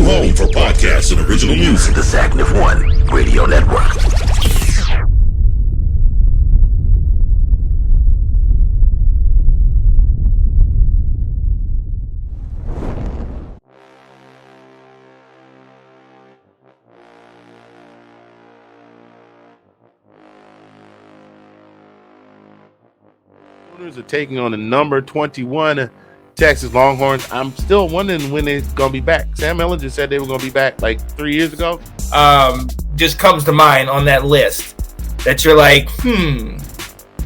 home for podcasts and original music. The Zagnif One Radio Network. Are taking on the number 21 Texas Longhorns. I'm still wondering when they're gonna be back. Sam Ellinger said they were gonna be back like 3 years ago. Just comes to mind on that list that you're like,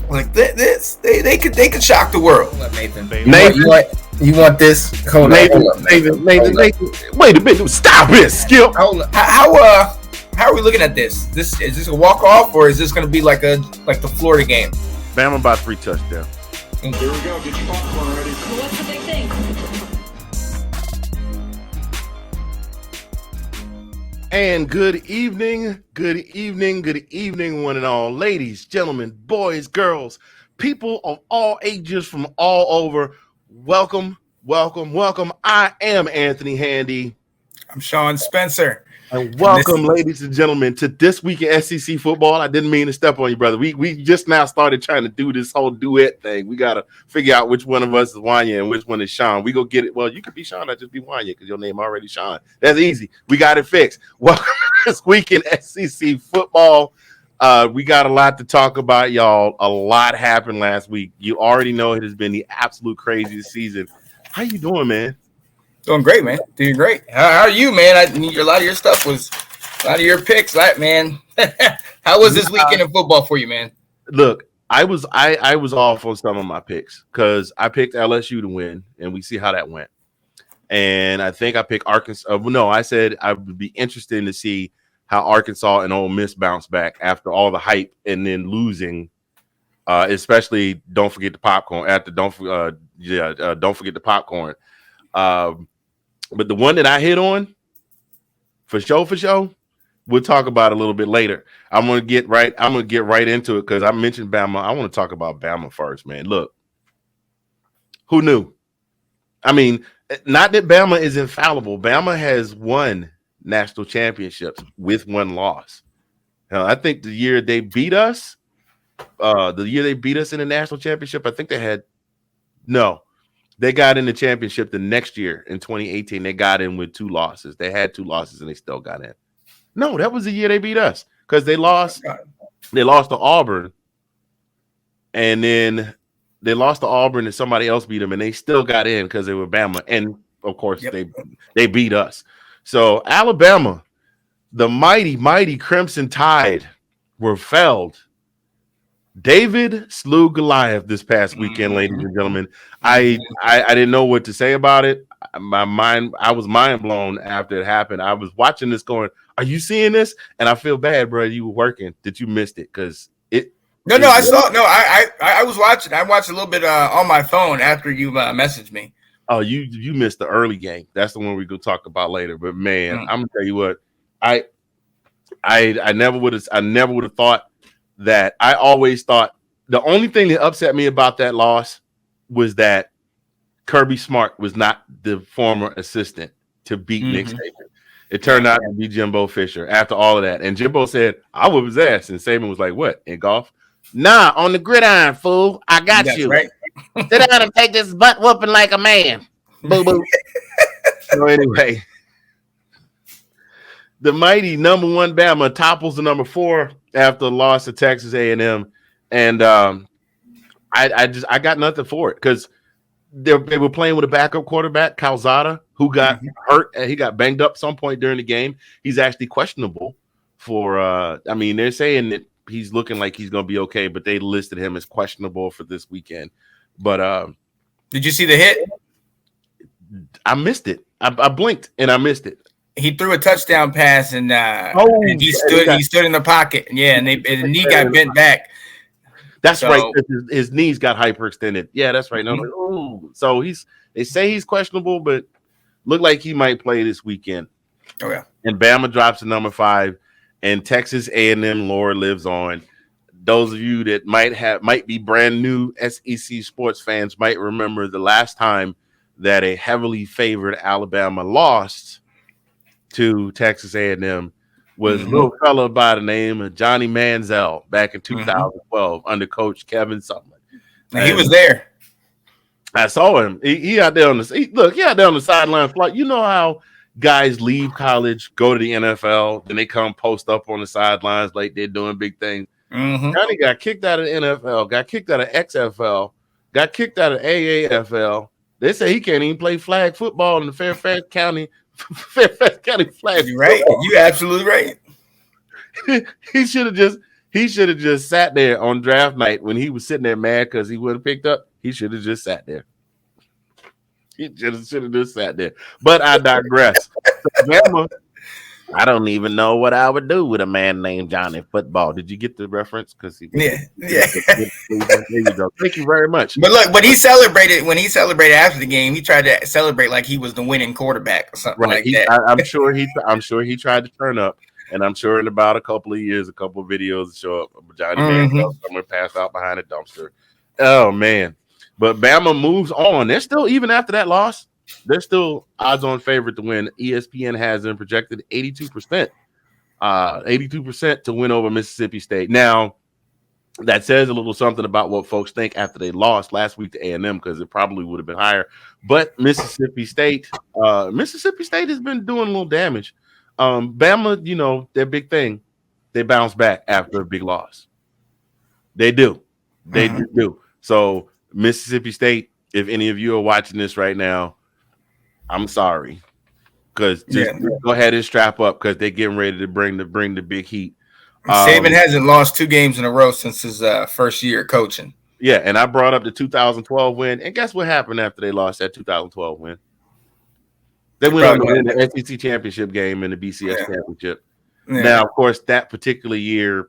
like this, they could shock the world. Nathan, you want this? Hold on. Nathan, wait a minute, stop it, Skip. How are we looking at this? Is this a walk off or is this gonna be like the Florida game? Bama about 3 touchdowns. Here we go. Get your popcorn ready. What's the big thing? And good evening, one and all. Ladies, gentlemen, boys, girls, people of all ages from all over. Welcome. I am Anthony Handy. I'm Sean Spencer. And welcome, ladies and gentlemen, to This Week in SEC Football. I didn't mean to step on you, brother. We just now started trying to do this whole duet thing. We got to figure out which one of us is Wanya and which one is Sean. We go get it. Well, you could be Sean. I just be Wanya because your name already Sean. That's easy. We got it fixed. Welcome to This Week in SEC Football. We got a lot to talk about, y'all. A lot happened last week. You already know it has been the absolute craziest season. How you doing, man? Doing great, man. Doing great. How are you, man? A lot of your stuff was a lot of your picks, right, man? How was this weekend in football for you, man? Look, I was off on some of my picks because I picked LSU to win, and we see how that went. And I think I picked Arkansas. No, I said I would be interested to see how Arkansas and Ole Miss bounce back after all the hype and then losing. Especially don't forget the popcorn. Don't forget the popcorn. But the one that I hit on, for sure, we'll talk about it a little bit later. I'm gonna get right into it because I mentioned Bama. I want to talk about Bama first, man. Look, who knew? I mean, not that Bama is infallible. Bama has won national championships with one loss. Now, I think the year they beat us in the national championship, I think they got in the championship the next year in 2018. They got in with 2 losses. They had 2 losses and they still got in. No, that was the year they beat us because they lost. They lost to Auburn, and then they lost to Auburn and somebody else beat them, and they still got in because they were Bama. And of course, they beat us. So Alabama, the mighty Crimson Tide, were felled. David slew Goliath this past weekend, ladies and gentlemen. I didn't know what to say about it. I was mind blown after it happened. I was watching this going, are you seeing this? And I feel bad, bro. You were working. Did you missed it? Because it. No, I saw. No, I was watching. I watched a little bit on my phone after you messaged me. Oh, you missed the early game. That's the one we go talk about later. But man, I'm gonna tell you what. I never would have thought that. I always thought the only thing that upset me about that loss was that Kirby Smart was not the former assistant to beat Nick Saban. It turned out to be Jimbo Fisher after all of that. And Jimbo said, I whoop his ass. And Saban was like, what, in golf? Nah, on the gridiron, fool. I got you. Right. Sit down and take this butt whooping like a man. Boo boo. So anyway, the mighty number 1 Bama topples the number 4 after the loss to Texas A&M. And I got nothing for it because they were playing with a backup quarterback, Calzada, who got hurt. He got banged up some point during the game. He's actually questionable for they're saying that he's looking like he's going to be okay, but they listed him as questionable for this weekend. But did you see the hit? I missed it. I blinked and I missed it. He threw a touchdown pass and he stood in the pocket. Yeah, and his knee got bent back. That's right. His knees got hyperextended. Yeah, that's right. So they say he's questionable, but look like he might play this weekend. Oh yeah. And Bama drops to number 5, and Texas A&M lore lives on. Those of you that might be brand new SEC sports fans might remember the last time that a heavily favored Alabama lost to Texas A&M was Mm-hmm. a little fellow by the name of Johnny Manziel back in 2012 under Coach Kevin Sumlin. And he was there. I saw him. He out there on he out there on the sidelines. Like, you know how guys leave college, go to the NFL, then they come post up on the sidelines like they're doing big things. Mm-hmm. Johnny got kicked out of the NFL, got kicked out of XFL, got kicked out of AAFL. They say he can't even play flag football in the Fairfax County flag. You're right. You absolutely right. He should have just sat there on draft night when he was sitting there mad because he would have picked up. He should have just sat there. He should have just sat there. But I digress. Bama, I don't even know what I would do with a man named Johnny Football. Did you get the reference? Because Yeah. there you go. Thank you very much. But look, when he celebrated after the game, he tried to celebrate like he was the winning quarterback or something like that. I'm sure he tried to turn up, and I'm sure in about a couple of years, a couple of videos show up. Johnny Manziel somewhere passed out behind a dumpster. Oh man. But Bama moves on. They're still, even after that loss, they're still odds-on favorite to win. ESPN has them projected 82%. 82% to win over Mississippi State. Now, that says a little something about what folks think after they lost last week to A&M, because it probably would have been higher. But Mississippi State has been doing a little damage. Bama, you know, their big thing, they bounce back after a big loss. They do. They do. So Mississippi State, if any of you are watching this right now, I'm sorry, because just go ahead and strap up, because they're getting ready to bring the big heat. Saban hasn't lost 2 games in a row since his first year coaching. Yeah, and I brought up the 2012 win, and guess what happened after they lost that 2012 win? They went on to win the SEC championship game and the BCS championship. Yeah. Now, of course, that particular year,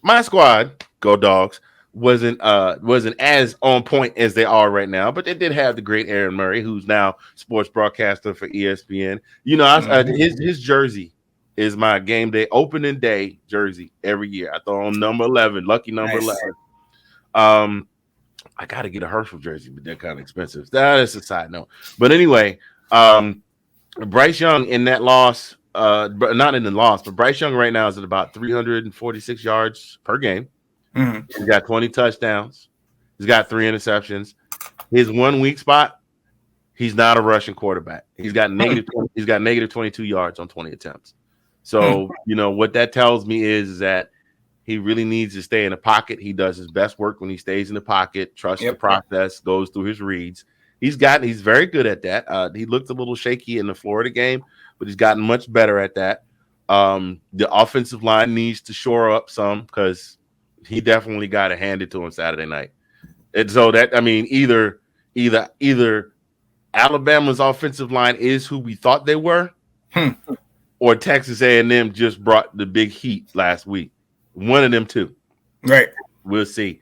my squad, go Dogs, wasn't as on point as they are right now, but they did have the great Aaron Murray, who's now sports broadcaster for ESPN. You know, his jersey is my game day opening day jersey every year. I throw on number 11, lucky number 11. I got to get a Herschel jersey, but they're kind of expensive. That is a side note. But anyway, Bryce Young in that loss, but not in the loss, but Bryce Young right now is at about 346 yards per game. He's got 20 touchdowns. He's got 3 interceptions. His 1 weak spot, he's not a rushing quarterback. He's got negative 22 yards on 20 attempts. So, you know, what that tells me is that he really needs to stay in the pocket. He does his best work when he stays in the pocket, trusts the process, goes through his reads. He's very good at that. He looked a little shaky in the Florida game, but he's gotten much better at that. The offensive line needs to shore up some, because he definitely got it handed to him Saturday night. And so that, I mean, either Alabama's offensive line is who we thought they were, or Texas A&M just brought the big heat last week. One of them two. Right. We'll see.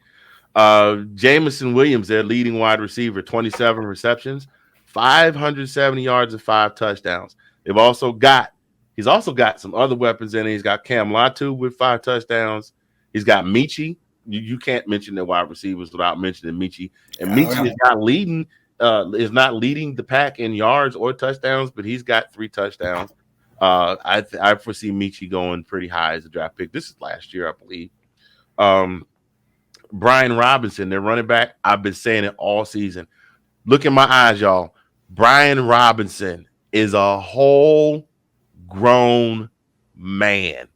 Jamison Williams, their leading wide receiver, 27 receptions, 570 yards and 5 touchdowns. He's also got some other weapons in it. He's got Cam Latu with 5 touchdowns. He's got Michi. You can't mention the wide receivers without mentioning Michi. And Michi is not leading the pack in yards or touchdowns, but he's got 3 touchdowns. I foresee Michi going pretty high as a draft pick. This is last year, I believe. Brian Robinson, their running back. I've been saying it all season. Look in my eyes, y'all. Brian Robinson is a whole grown man.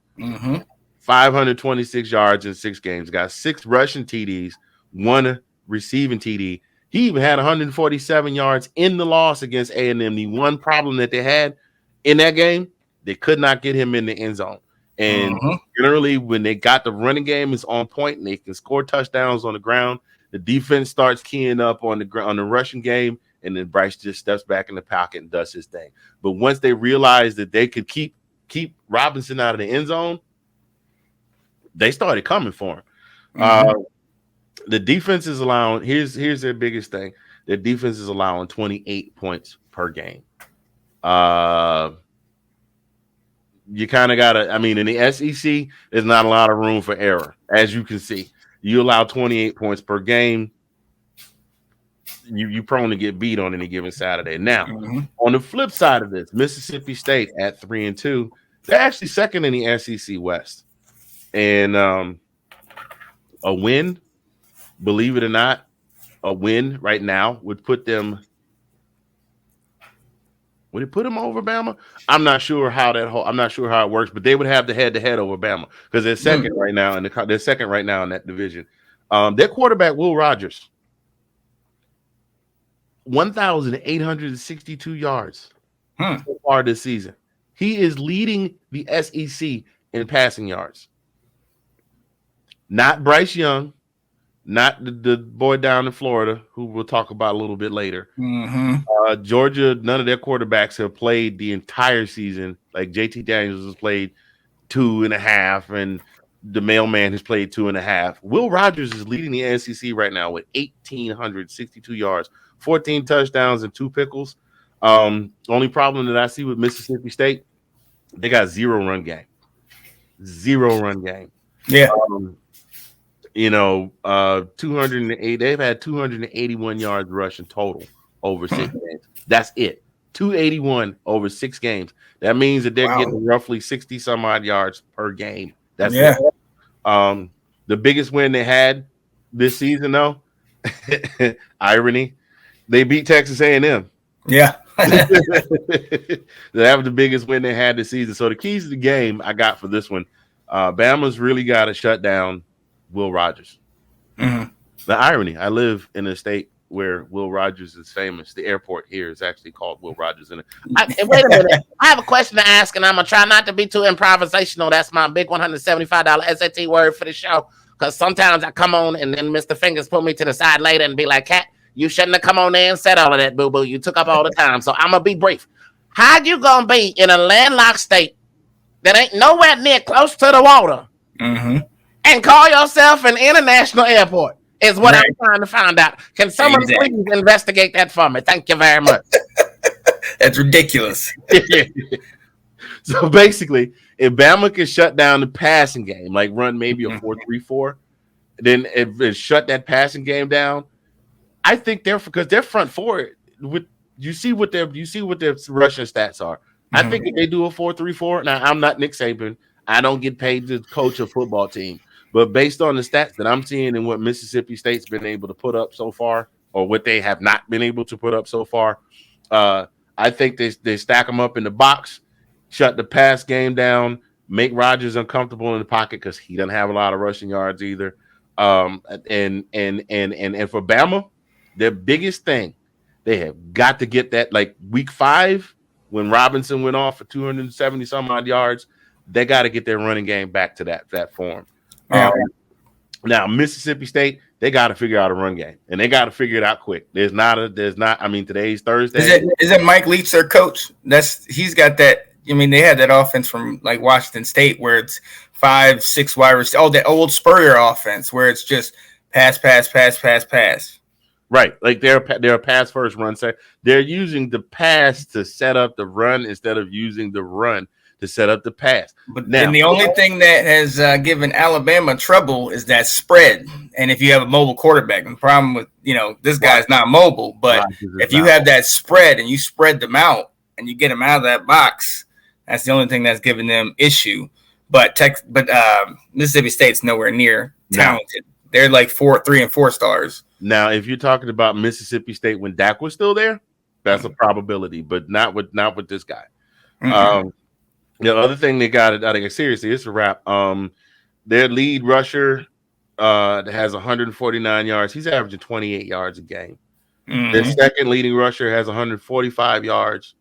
526 yards in 6 games. Got 6 rushing TDs, 1 receiving TD. He even had 147 yards in the loss against A&M. The one problem that they had in that game, they could not get him in the end zone. And generally, when they got the running game is on point and they can score touchdowns on the ground, the defense starts keying up on the rushing game, and then Bryce just steps back in the pocket and does his thing. But once they realized that they could keep Robinson out of the end zone, they started coming for him. The defense is allowing, here's their biggest thing. Their defense is allowing 28 points per game. You kind of got to, I mean, in the SEC, there's not a lot of room for error. As you can see, you allow 28 points per game. you prone to get beat on any given Saturday. Now, Mm-hmm. on the flip side of this, Mississippi State at 3-2, they're actually second in the SEC West, and a win, believe it or not, a win right now would put them. Would it put them over Bama? I'm not sure how it works, but they would have the head-to-head over Bama because they're second right now, and they're second right now in that division. Their quarterback Will Rogers, 1,862 yards so far this season. He is leading the SEC in passing yards. Not Bryce Young, not the boy down in Florida, who we'll talk about a little bit later. Mm-hmm. Georgia, none of their quarterbacks have played the entire season. Like JT Daniels has played 2.5, and the mailman has played 2.5. Will Rogers is leading the SEC right now with 1,862 yards, 14 touchdowns, and 2 pickles. Only problem that I see with Mississippi State, they got zero run game. Yeah. 208. They've had 281 yards rushing total over 6 games. That's it. 281 over 6 games. That means that they're getting roughly 60 some odd yards per game. That's it. The biggest win they had this season, though, irony, they beat Texas A&M. Yeah. That was the biggest win they had this season. So the keys to the game I got for this one, Bama's really got to shut down Will Rogers. Mm-hmm. The irony, I live in a state where Will Rogers is famous. The airport here is actually called Will Rogers. Wait a minute. I have a question to ask, and I'm going to try not to be too improvisational. That's my big $175 SAT word for the show, because sometimes I come on and then Mr. Fingaz pull me to the side later and be like, Cat, you shouldn't have come on there and said all of that, boo-boo. You took up all the time, so I'm going to be brief. How you going to be in a landlocked state that ain't nowhere near close to the water and call yourself an international airport? Is what I'm trying to find out. Can someone please investigate that for me? Thank you very much. That's ridiculous. So basically, if Bama can shut down the passing game, like run maybe a 4-3-4, then if it shut that passing game down, I think because they're front four. You see what their rushing stats are. I think if they do a 4-3-4. Now I'm not Nick Saban. I don't get paid to coach a football team. But based on the stats that I'm seeing and what Mississippi State's been able to put up so far, or what they have not been able to put up so far, I think they stack them up in the box, shut the pass game down, make Rodgers uncomfortable in the pocket because he doesn't have a lot of rushing yards either. And for Bama, their biggest thing, they have got to get that, like week 5 when Robinson went off for 270 some odd yards. They got to get their running game back to that form. Now Mississippi State, they got to figure out a run game, and they got to figure it out quick. I mean, today's Thursday. Is it Mike Leach, their coach? He's got that. I mean, they had that offense from like Washington State where it's 5-6 wide receivers. Oh, that old Spurrier offense where it's just pass. Right, like they're a pass first run set. They're using the pass to set up the run instead of using the run to set up the pass. But then the only thing that has given Alabama trouble is that spread. And if you have a mobile quarterback, the problem with, this guy's not mobile, but if you have that spread and you spread them out and you get them out of that box, that's the only thing that's given them issue. But Mississippi State's nowhere near talented. They're like 3 and 4 stars. Now, if you're talking about Mississippi State when Dak was still there, that's a probability, but not with this guy. The other thing they got, I think, seriously, it's a wrap. Their lead rusher has 149 yards. He's averaging 28 yards a game. Their second leading rusher has 145 yards.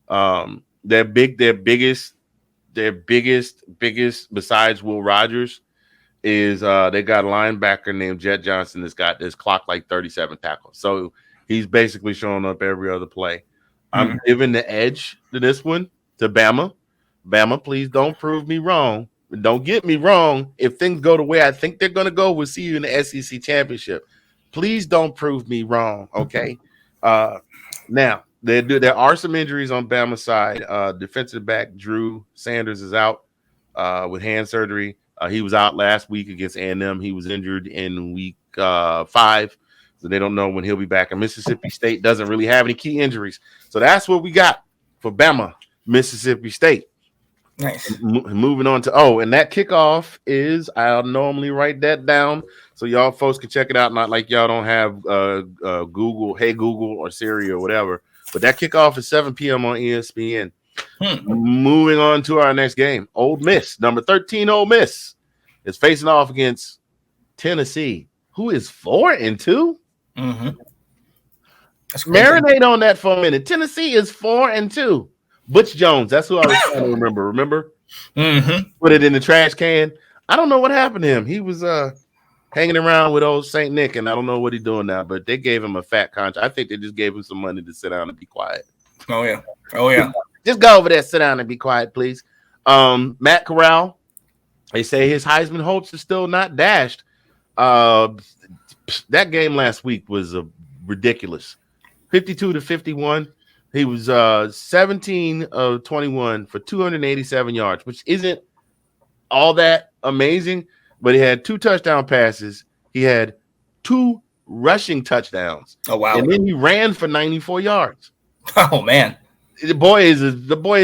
Their biggest besides Will Rogers is they got a linebacker named Jet Johnson that's got this clock like 37 tackles. So he's basically showing up every other play. I'm giving the edge to this one to Bama. Bama, please don't prove me wrong. Don't get me wrong. If things go the way I think they're going to go, we'll see you in the SEC championship. Please don't prove me wrong, okay? Now, there are some injuries on Bama's side. Defensive back Drew Sanders is out with hand surgery. He was out last week against A&M. He was injured in week 5. So they don't know when he'll be back. And Mississippi State doesn't really have any key injuries. So that's what we got for Bama, Mississippi State. Nice. Moving on to and that kickoff is, I'll normally write that down so y'all folks can check it out. Not like y'all don't have Google, Hey Google or Siri or whatever. But that kickoff is 7 p.m. on ESPN. Moving on to our next game. Ole Miss, number 13 Ole Miss, is facing off against Tennessee, who is 4-2. Marinate on that for a minute. Tennessee is 4-2. Butch Jones, that's who I was trying to remember. Remember? Put it in the trash can. I don't know what happened to him. He was hanging around with old St. Nick, and I don't know what he's doing now, but they gave him a fat contract. I think they just gave him some money to sit down and be quiet. Oh, yeah. Just go over there, sit down and be quiet, please. Matt Corral, they say his Heisman hopes are still not dashed. That game last week was ridiculous. 52-51. He was 17 of 21 for 287 yards, which isn't all that amazing, but he had 2 touchdown passes. He had 2 rushing touchdowns. Oh, wow. And then he ran for 94 yards. Oh, man. The boy is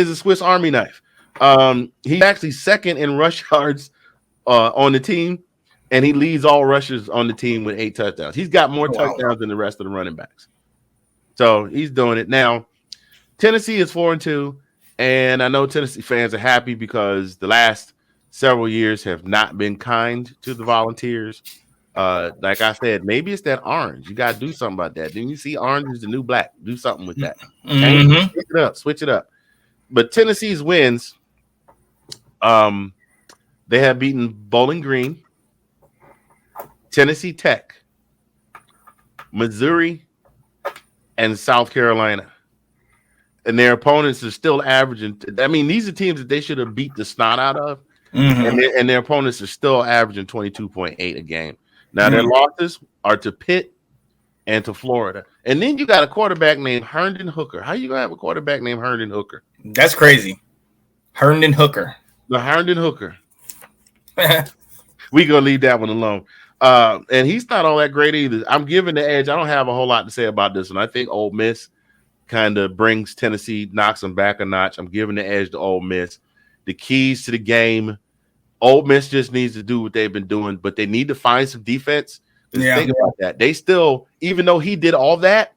a Swiss Army knife. He's actually second in rush yards on the team, and he leads all rushers on the team with 8 touchdowns. He's got more touchdowns than the rest of the running backs. So he's doing it now. Tennessee is 4-2, and I know Tennessee fans are happy because the last several years have not been kind to the Volunteers. Like I said, maybe it's that orange. You got to do something about that. Didn't you see orange is the new black? Do something with that. Switch it up. But Tennessee's wins, they have beaten Bowling Green, Tennessee Tech, Missouri, and South Carolina. And their opponents are still averaging. I mean, these are teams that they should have beat the snot out of. And their opponents are still averaging 22.8 a game. Now, their losses are to Pitt and to Florida. And then you got a quarterback named Herndon Hooker. How you going to have a quarterback named Herndon Hooker? That's crazy. Herndon Hooker. The Herndon Hooker. We going to leave that one alone. And he's not all that great either. I'm giving the edge. I don't have a whole lot to say about this one. I think Ole Miss kind of brings Tennessee, knocks them back a notch. I'm giving the edge to Ole Miss. The keys to the game, Ole Miss just needs to do what they've been doing, but they need to find some defense. Think about that. They still, even though he did all that,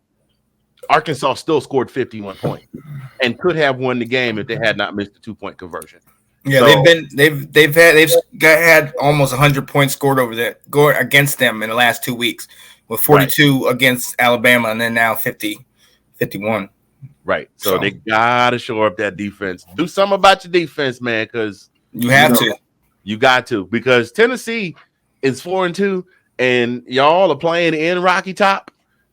Arkansas still scored 51 points and could have won the game if they had not missed the 2-point conversion. Yeah, so, they've had almost 100 points scored against them in the last 2 weeks, with 42 against Alabama, and then now 51. Right. So they gotta shore up that defense. Do something about your defense, man, because you have to. You got to, because Tennessee is 4-2, and y'all are playing in Rocky Top.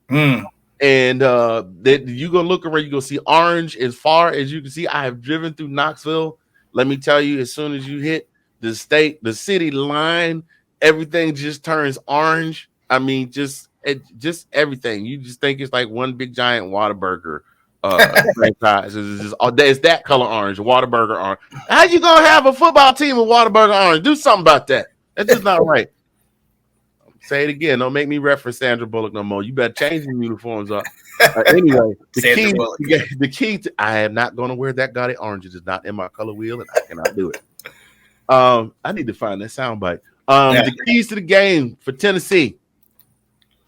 And you gonna look around, you gonna see orange as far as you can see. I have driven through Knoxville. Let me tell you, as soon as you hit the city line, everything just turns orange. I mean, just everything. You just think it's like one big giant Whataburger franchise. It's that color orange, Whataburger orange. How you gonna have a football team with Whataburger orange? Do something about that. That's just not right. Say it again. Don't make me reference Sandra Bullock no more. You better change your uniforms up. Anyway, the key to I am not going to wear that gaudy orange. It is not in my color wheel, and I cannot do it. I need to find that soundbite. The keys to the game for Tennessee.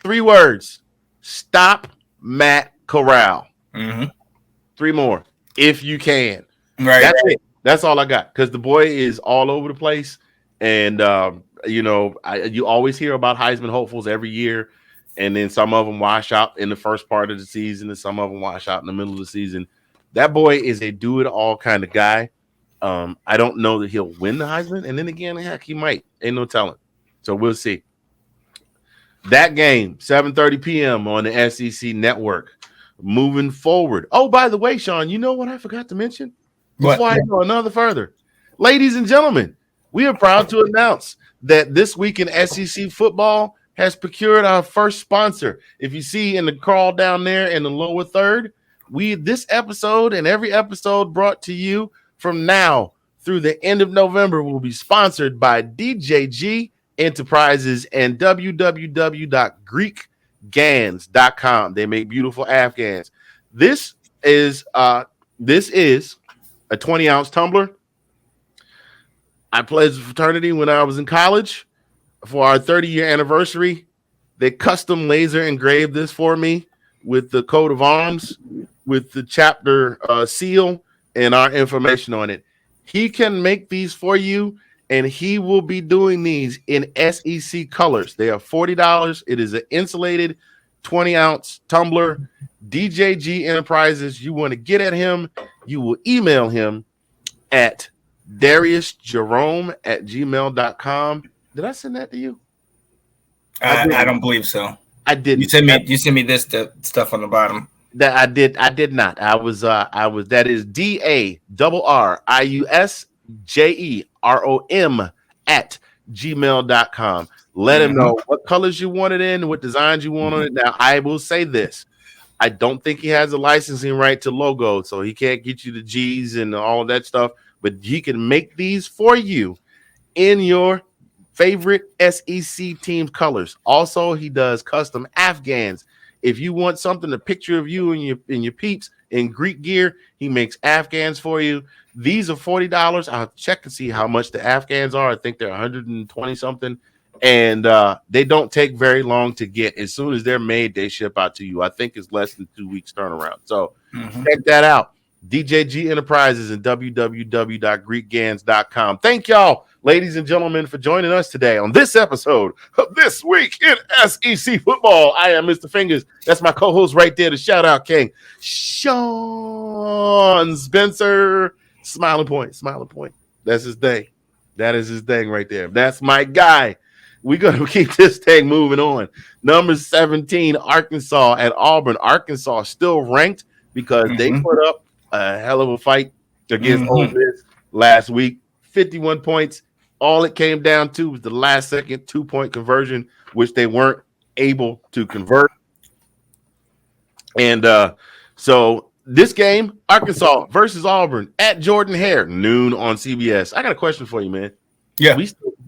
3 words. Stop Matt Corral. 3 more, if you can. Right. That's it. That's all I got, because the boy is all over the place. And, you always hear about Heisman hopefuls every year. And then some of them wash out in the first part of the season, and some of them wash out in the middle of the season. That boy is a do-it-all kind of guy. I don't know that he'll win the Heisman. And then again, heck, he might. Ain't no telling. So we'll see. That game, 7:30 p.m. on the SEC Network. Moving forward. Oh, by the way, Sean, you know what I forgot to mention? Before I go another further. Ladies and gentlemen, we are proud to announce that this week in SEC football has procured our first sponsor. If you see in the crawl down there in the lower third, this episode and every episode brought to you from now through the end of November will be sponsored by DJG Enterprises and www.greekgh.com. greekgans.com. They make beautiful Afghans. This is a 20-ounce tumbler. I pledged a fraternity when I was in college. For our 30-year anniversary, they custom laser engraved this for me with the coat of arms, with the chapter seal, and our information on it. He can make these for you, and he will be doing these in SEC colors. They are $40. It is an insulated 20-ounce tumbler. DJG Enterprises, you want to get at him, you will email him at DariusJerome@gmail.com. Did I send that to you? I don't believe so. I didn't. You sent me this stuff on the bottom. That I did not. I was that is DARRIUSJEROM@gmail.com. Let him know what colors you want it in, what designs you want on it. Now, I will say this. I don't think he has a licensing right to logo, so he can't get you the G's and all that stuff, but he can make these for you in your favorite SEC team colors. Also, he does custom Afghans. If you want something, a picture of you and your peeps in Greek gear, he makes Afghans for you. These are $40. I'll check to see how much the Afghans are. I think they're 120 something. And they don't take very long to get. As soon as they're made, they ship out to you. I think it's less than 2 weeks turnaround. So check that out. DJG Enterprises and www.greekgans.com. Thank y'all, ladies and gentlemen, for joining us today on this episode of This Week in SEC Football. I am Mr. Fingaz. That's my co-host right there, the shout-out king, Sean Spencer. Smiling point. That's his thing. That is his thing right there. That's my guy. We're going to keep this thing moving on. Number 17, Arkansas at Auburn. Arkansas still ranked because they put up a hell of a fight against Ole Miss last week. 51 points. All it came down to was the last second 2-point conversion, which they weren't able to convert. And so this game, Arkansas versus Auburn at Jordan Hare, noon on CBS. I got a question for you, man. Yeah.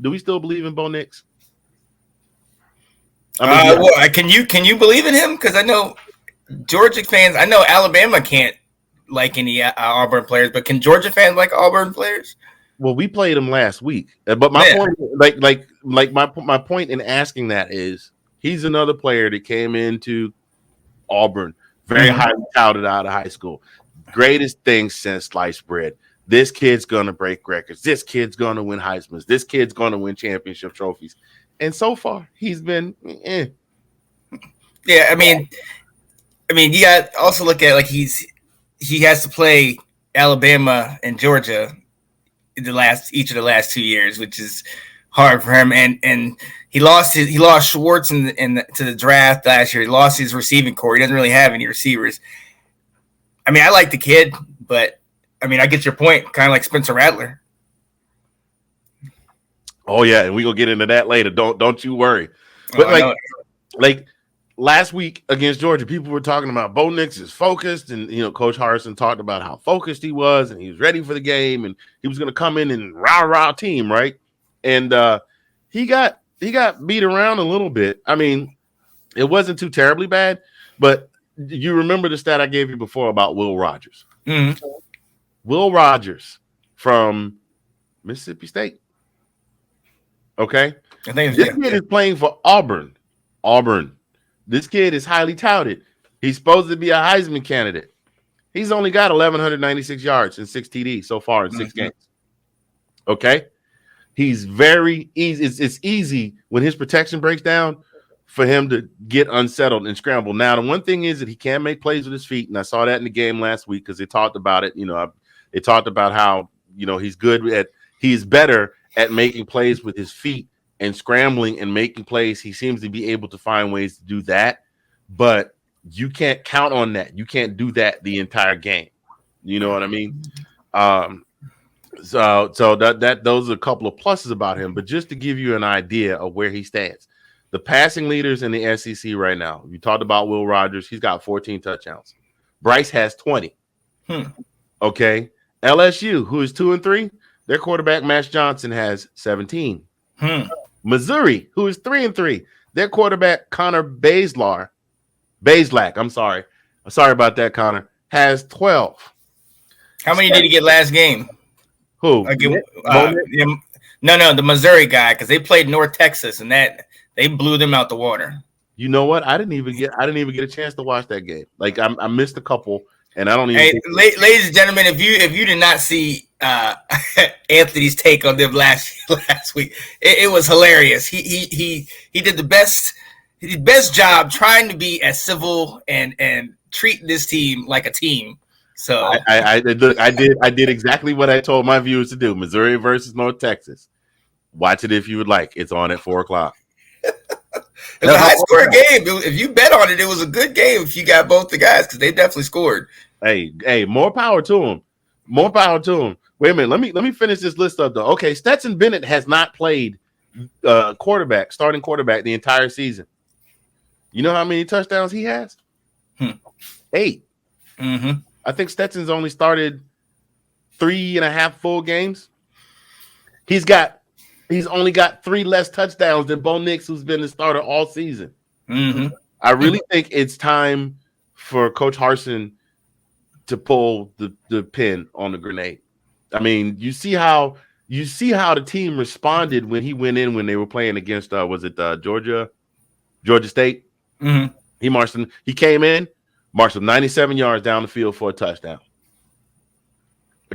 Do we still believe in Bo Nix? Can you believe in him? Because I know Georgia fans, I know Alabama can't like any Auburn players, but can Georgia fans like Auburn players? Well, we played him last week, but my point, my point in asking that is, he's another player that came into Auburn very highly touted out of high school. Greatest thing since sliced bread. This kid's gonna break records. This kid's gonna win Heisman's. This kid's gonna win championship trophies. And so far, he's been. Yeah, I mean, you got also look at like he has to play Alabama and Georgia each of the last 2 years, which is hard for him. And he lost Schwartz to the draft last year. He lost his receiving core. He doesn't really have any receivers. I mean, I like the kid, but I mean, I get your point. Kind of like Spencer Rattler. Oh yeah, and we gonna get into that later. Don't you worry. But like last week against Georgia, people were talking about Bo Nix is focused, and Coach Harsin talked about how focused he was, and he was ready for the game, and he was gonna come in and rah team, right? And he got beat around a little bit. I mean, it wasn't too terribly bad, but you remember the stat I gave you before about Will Rogers. Will Rogers from Mississippi State. Okay, I think this kid is playing for Auburn. This kid is highly touted. He's supposed to be a Heisman candidate. He's only got 1,196 yards and 6 TDs so far in 6 games. Okay, he's very easy. It's easy when his protection breaks down for him to get unsettled and scramble. Now, the one thing is that he can make plays with his feet, and I saw that in the game last week because they talked about it. They talked about how he's better at making plays with his feet and scrambling and making plays. He seems to be able to find ways to do that, but you can't count on that. You can't do that the entire game. You know what I mean? So that those are a couple of pluses about him, but just to give you an idea of where he stands, the passing leaders in the SEC right now, you talked about Will Rogers. He's got 14 touchdowns. Bryce has 20. Okay. LSU, who is 2-3, their quarterback, Max Johnson, has 17. Missouri, who is 3-3, Their quarterback, Connor Bazelak, I'm sorry about that, Connor, has 12. How many did he get last game? Who? No, the Missouri guy, because they played North Texas and that they blew them out the water. You know what? I didn't even get a chance to watch that game. Like I missed a couple, and I don't even. Hey, ladies and gentlemen, if you did not see Anthony's take on them last week, it was hilarious. He did the best job trying to be as civil and treat this team like a team. So I did exactly what I told my viewers to do. Missouri versus North Texas. Watch it if you would like. It's on at 4:00. It was a high score game. If you bet on it, it was a good game if you got both the guys because they definitely scored. Hey, more power to them. More power to them. Wait a minute. Let me finish this list up though. Okay, Stetson Bennett has not played starting quarterback the entire season. You know how many touchdowns he has? 8. Mm-hmm. I think Stetson's only started 3.5 full games. He's only got 3 less touchdowns than Bo Nix, who's been the starter all season. Mm-hmm. I really think it's time for Coach Harsin to pull the pin on the grenade. I mean, you see how the team responded when he went in when they were playing against Georgia State. Mm-hmm. He came in, marched 97 yards down the field for a touchdown.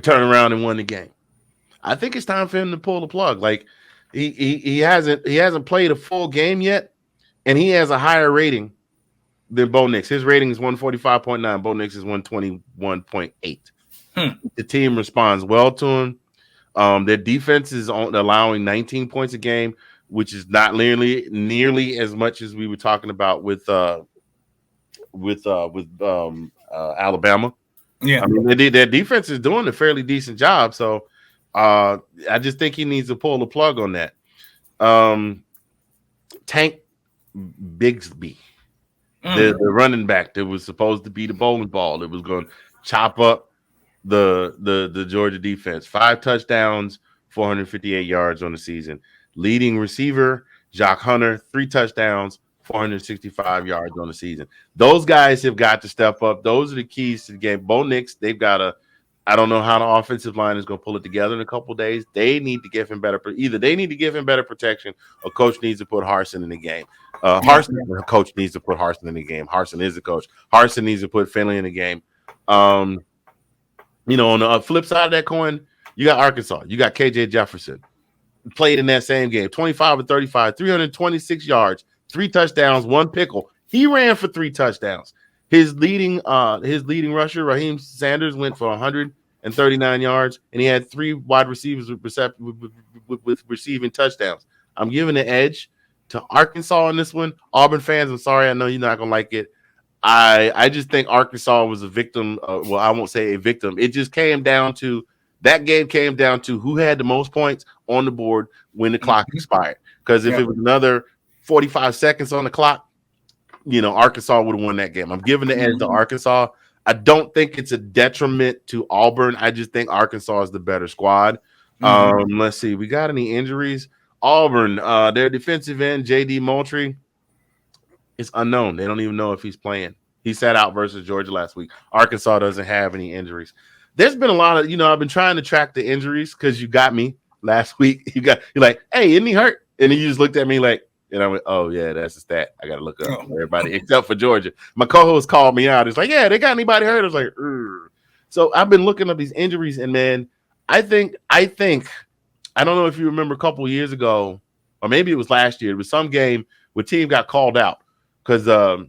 Turned around and won the game. I think it's time for him to pull the plug. Like he hasn't played a full game yet, and he has a higher rating than Bo Nix. His rating is 145.9. Bo Nix is 121.8. The team responds well to him. Their defense is allowing 19 points a game, which is not nearly as much as we were talking about with Alabama. Yeah, I mean their defense is doing a fairly decent job. So I just think he needs to pull the plug on that. Tank Bigsby, the running back that was supposed to be the bowling ball that was going to chop up the Georgia defense. 5 touchdowns, 458 yards on the season. Leading receiver, Jock Hunter, 3 touchdowns, 465 yards on the season. Those guys have got to step up. Those are the keys to the game. Bo Nix, they've got to. I don't know how the offensive line is going to pull it together in a couple of days. They need to give him either they need to give him better protection, or coach needs to put Harsin in the game. Coach needs to put Harsin in the game. Harsin is the coach. Harsin needs to put Finley in the game. On the flip side of that coin, you got Arkansas. You got KJ Jefferson. Played in that same game. 25 of 35, 326 yards, 3 touchdowns, 1 pickle. He ran for 3 touchdowns. His leading rusher, Raheem Sanders, went for 139 yards, and he had 3 wide receivers with receiving touchdowns. I'm giving the edge to Arkansas on this one. Auburn fans, I'm sorry, I know you're not gonna like it. I just think Arkansas was a victim. Well, I won't say a victim. It just came down to that game came down to who had the most points on the board when the clock expired. Because if it was another 45 seconds on the clock, Arkansas would have won that game. I'm giving the edge to Arkansas. I don't think it's a detriment to Auburn. I just think Arkansas is the better squad. Let's see. We got any injuries? Auburn, their defensive end, J.D. Moultrie, is unknown. They don't even know if he's playing. He sat out versus Georgia last week. Arkansas doesn't have any injuries. There's been a lot of, I've been trying to track the injuries because you got me last week. You're like, hey, isn't he hurt? And then you just looked at me like, and I went, oh, yeah, that's a stat. I got to look up everybody except for Georgia. My co-host called me out. It's like, yeah, they got anybody hurt? I was like, Urgh. So I've been looking up these injuries, and man, I think, I don't know if you remember a couple of years ago, or maybe it was last year, it was some game where team got called out because the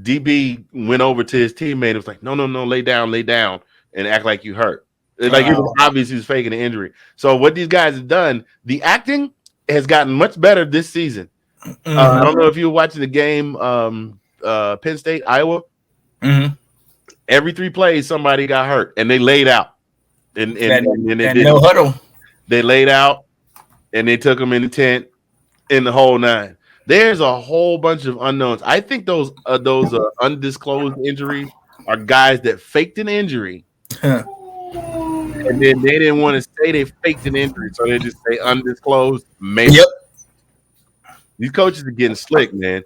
DB went over to his teammate and was like, no, lay down, and act like you hurt. Like it was obvious he was faking an injury. So what these guys have done, the acting has gotten much better this season. I don't know if you were watching the game, Penn State, Iowa. Every 3 plays, somebody got hurt, and they laid out. And no huddle. They laid out, and they took them in the tent in the whole 9. There's a whole bunch of unknowns. I think those undisclosed injuries are guys that faked an injury. And then they didn't want to say they faked an injury, so they just say undisclosed. Maybe. These coaches are getting slick, man.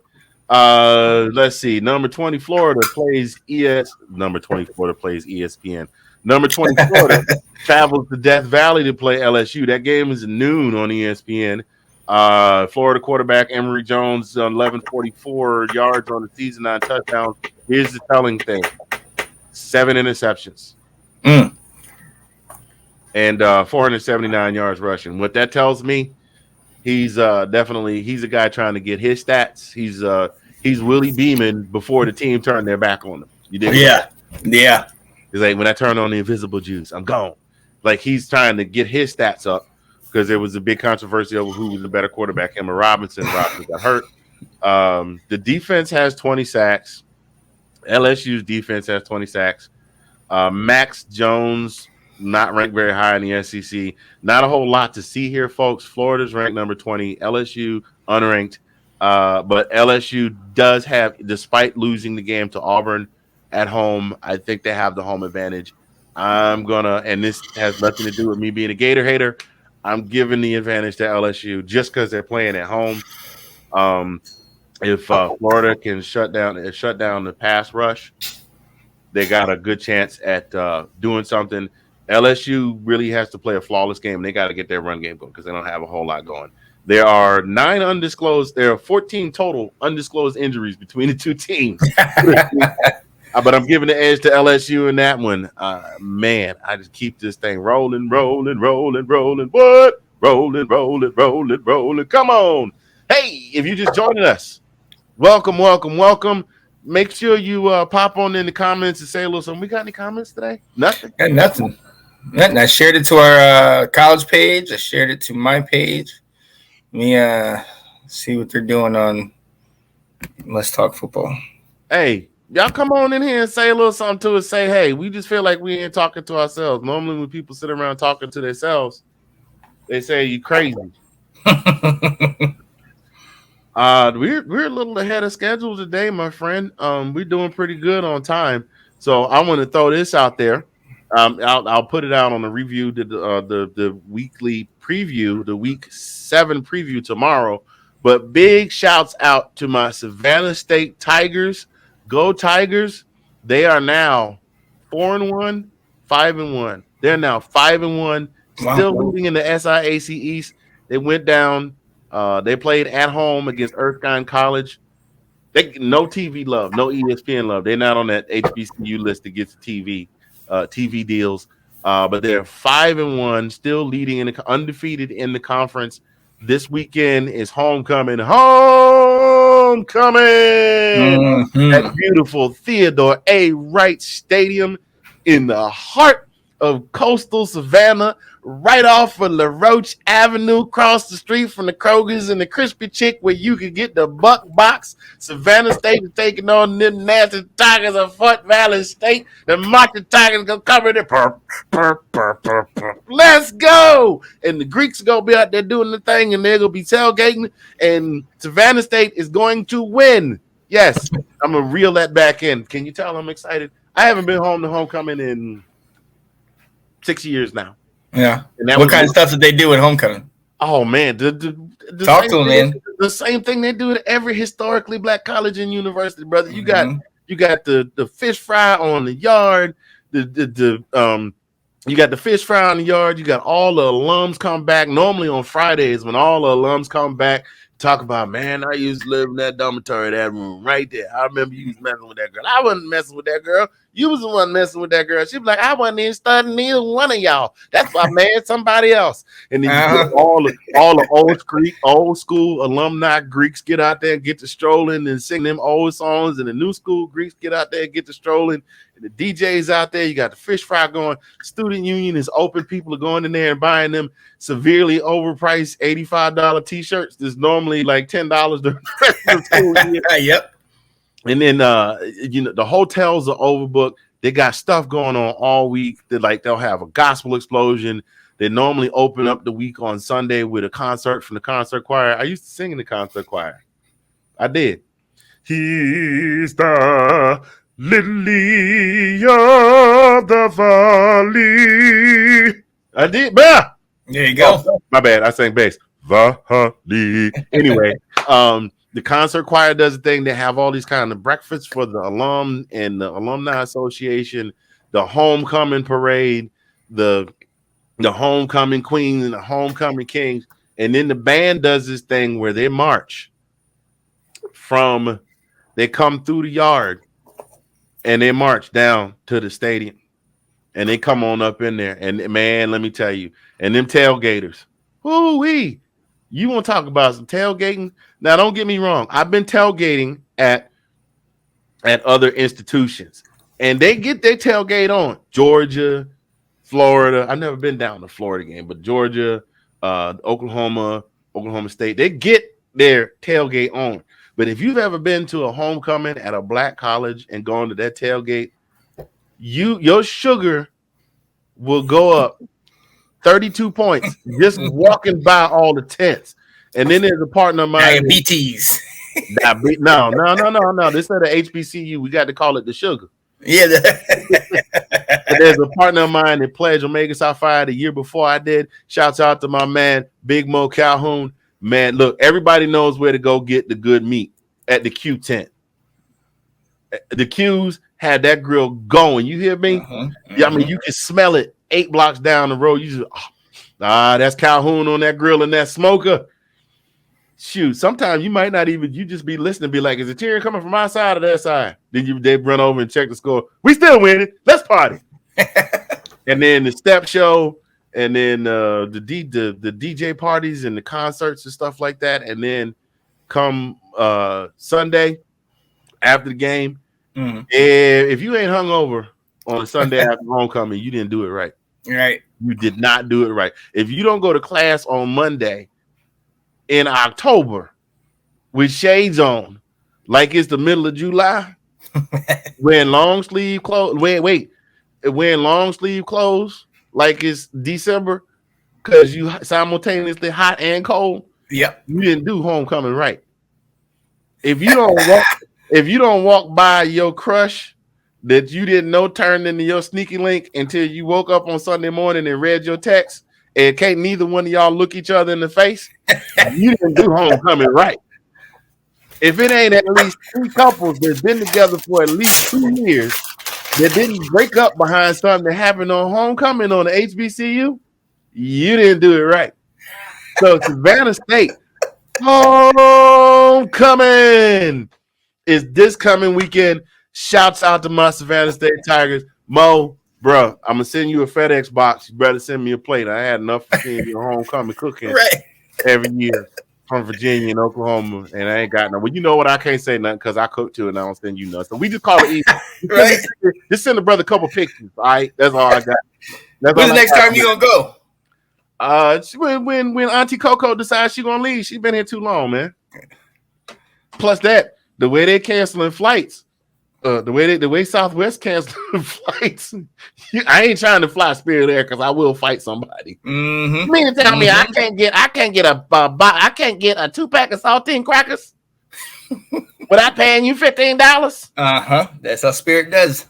Let's see. Number 20, Florida plays Number 20, Florida plays ESPN. Number 20, Florida travels to Death Valley to play LSU. That game is at noon on ESPN. Florida quarterback Emery Jones, 1144 yards on the season, 9 touchdowns. Here's the telling thing: 7 interceptions. And 479 yards rushing. What that tells me, he's definitely a guy trying to get his stats. He's Willie Beeman before the team turned their back on him. You did, yeah. He's like, when I turn on the invisible juice, I'm gone. Like, he's trying to get his stats up because there was a big controversy over who was the better quarterback, him or Robinson. Robinson got hurt. The defense has 20 sacks. LSU's defense has 20 sacks. Max Jones, not ranked very high in the SEC. Not a whole lot to see here, folks. Florida's ranked number 20. LSU unranked. But LSU does have, despite losing the game to Auburn at home, I think they have the home advantage. And this has nothing to do with me being a Gator hater, I'm giving the advantage to LSU just because they're playing at home. If Florida can shut down the pass rush, they got a good chance at doing something. LSU really has to play a flawless game. They got to get their run game going because they don't have a whole lot going. There are 14 total undisclosed injuries between the two teams. But I'm giving the edge to LSU in that one. Man, I just keep this thing rolling. What? Rolling. Come on. Hey, if you're just joining us, welcome. Make sure you pop on in the comments and say a little something. We got any comments today? Nothing? Got nothing. I shared it to our college page. I shared it to my page. Let me see what they're doing on Let's Talk Football. Hey, y'all come on in here and say a little something to us. Say, hey, we just feel like we ain't talking to ourselves. Normally when people sit around talking to themselves, they say you crazy. We're a little ahead of schedule today, my friend. We're doing pretty good on time. So I want to throw this out there. I'll put it out on the review, the weekly preview, the week 7 preview tomorrow. But big shouts out to my Savannah State Tigers. Go Tigers. They are now 4-1, 5-1. They're now 5-1, still leading in the SIAC East. They went down. They played at home against Erskine College. No TV love, no ESPN love. They're not on that HBCU list that gets TV deals. But they're 5-1, still leading undefeated in the conference. This weekend is homecoming. That beautiful Theodore A. Wright Stadium in the heart of coastal Savannah, right off of LaRoche Avenue, across the street from the Kroger's and the Crispy Chick, where you could get the Buck Box. Savannah State is taking on the nasty Tigers of Fort Valley State. The Market Tigers gonna cover it. Let's go! And the Greeks are gonna be out there doing the thing, and they're gonna be tailgating. And Savannah State is going to win. Yes, I'm gonna reel that back in. Can you tell I'm excited? I haven't been home to homecoming in 6 years now. Yeah. What kind of stuff did they do at homecoming? Oh man, Talk to them, man. The same thing they do at every historically black college and university, brother. You got the fish fry on the yard. You got the fish fry on the yard. You got all the alums come back. Normally on Fridays, when all the alums come back, talk about, man, I used to live in that dormitory, that room right there. I remember you was messing with that girl. I wasn't messing with that girl. You was the one messing with that girl. She was like, I wasn't even studying neither one of y'all. That's why I married somebody else. And then you get all the old school alumni Greeks get out there and get to strolling and sing them old songs, and the new school Greeks get out there and get to strolling. And the DJs out there, you got the fish fry going. Student union is open. People are going in there and buying them severely overpriced $85 t-shirts. That's normally like $10 during the rest of the school year. Yep. And then the hotels are overbooked. They got stuff going on all week. They'll have a gospel explosion. They normally open up the week on Sunday with a concert from the concert choir. I used to sing in the concert choir. I did. He's the lily of the valley. I did. Bah! There you go. My bad. I sang bass. Valley. Anyway. The concert choir does a thing. They have all these kind of breakfasts for the alum and the alumni association, the homecoming parade, the homecoming queen and the homecoming kings. And then the band does this thing where they march they come through the yard and they march down to the stadium and they come on up in there. And man, let me tell you, and them tailgaters, whoo-wee. You want to talk about some tailgating? Now, don't get me wrong. I've been tailgating at other institutions, and they get their tailgate on. Georgia, Florida. I've never been down to Florida game, but Georgia, Oklahoma State, they get their tailgate on. But if you've ever been to a homecoming at a black college and gone to that tailgate, your sugar will go up 32 points just walking by all the tents. And then there's a partner of mine. Diabetes. No. This is at the HBCU. We got to call it the sugar. Yeah. But there's a partner of mine that pledged Omega Psi Phi the year before I did. Shouts out to my man, Big Mo Calhoun. Man, look, everybody knows where to go get the good meat at the Q tent. The Q's had that grill going. You hear me? Yeah, I mean, you can smell it 8 blocks down the road. You just, that's Calhoun on that grill and that smoker. Shoot, sometimes you might not even, you just be listening, be like, is the cheering coming from my side or their side? Then they run over and check the score. We still winning. Let's party. And then the step show, and then the DJ parties and the concerts and stuff like that. And then come Sunday after the game, if you ain't hungover on a Sunday after homecoming, you didn't do it right. Right. You did not do it right. If you don't go to class on Monday in October with shades on, like it's the middle of July, wearing long sleeve clothes, wearing long sleeve clothes like it's December because you simultaneously hot and cold. Yep. You didn't do homecoming right. If you don't walk by your crush that you didn't know turned into your sneaky link until you woke up on Sunday morning and read your text, and can't neither one of y'all look each other in the face, you didn't do homecoming right. If it ain't at least 3 couples that's been together for at least 2 years that didn't break up behind something that happened on homecoming on the HBCU, you didn't do it right. So Savannah State homecoming is this coming weekend. Shouts out to my Savannah State Tigers. Mo, bro, I'm gonna send you a FedEx box. You better send me a plate. I had enough for seeing your homecoming cooking every year from Virginia and Oklahoma, and I ain't got no. Well, you know what? I can't say nothing because I cook too, and I don't send you nothing. So we just call it easy. Right. Just send the brother a couple pictures. All right, that's all I got. When's the next time you gonna go? When Auntie Coco decides she's gonna leave, she's been here too long, man. Plus that, the way they're canceling flights, the way Southwest canceling flights, I ain't trying to fly Spirit Air because I will fight somebody. Mm-hmm. You mean to tell me I can't get a 2-pack of saltine crackers without paying you $15? That's how Spirit does.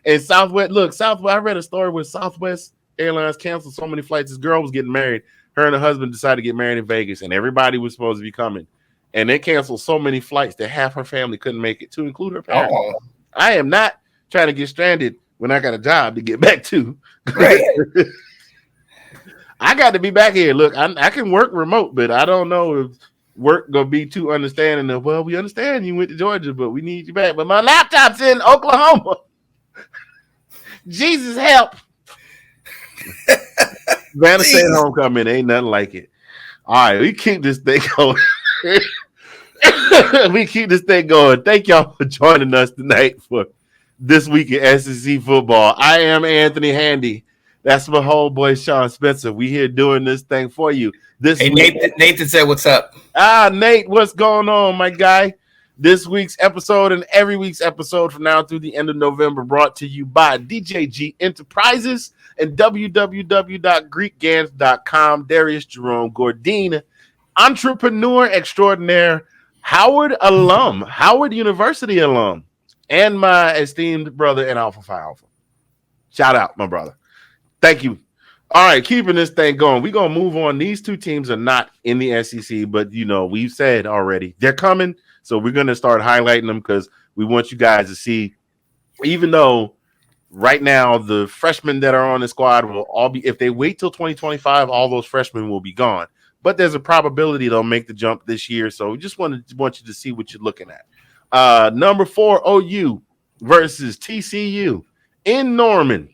And Southwest, I read a story where Southwest Airlines canceled so many flights. This girl was getting married. Her and her husband decided to get married in Vegas, and everybody was supposed to be coming. And they canceled so many flights that half her family couldn't make it, to include her parents. I am not trying to get stranded when I got a job to get back to. Right. I got to be back here. Look, I can work remote, but I don't know if work gonna be too understanding of, well, we understand you went to Georgia, but we need you back. But my laptop's in Oklahoma. Jesus help. Savannah State homecoming, ain't nothing like it. All right, we keep this thing going. Thank y'all for joining us tonight for this week in SEC football. I am Anthony Handy. That's my homeboy Sean Spencer. We here doing this thing for you. Nathan said, "What's up?" Nate, what's going on, my guy? This week's episode and every week's episode from now through the end of November brought to you by DJG Enterprises and www.greekgans.com. Darius Jerome Gordine, entrepreneur extraordinaire, Howard University alum, and my esteemed brother in Alpha Phi Alpha. Shout out, my brother. Thank you All right, keeping this thing going. We're going to move on. These two teams are not in the SEC, but, we've said already they're coming. So we're going to start highlighting them because we want you guys to see, even though right now the freshmen that are on the squad will all be, if they wait till 2025, all those freshmen will be gone. But there's a probability they'll make the jump this year. So we just want you to see what you're looking at. Number 4, OU versus TCU in Norman.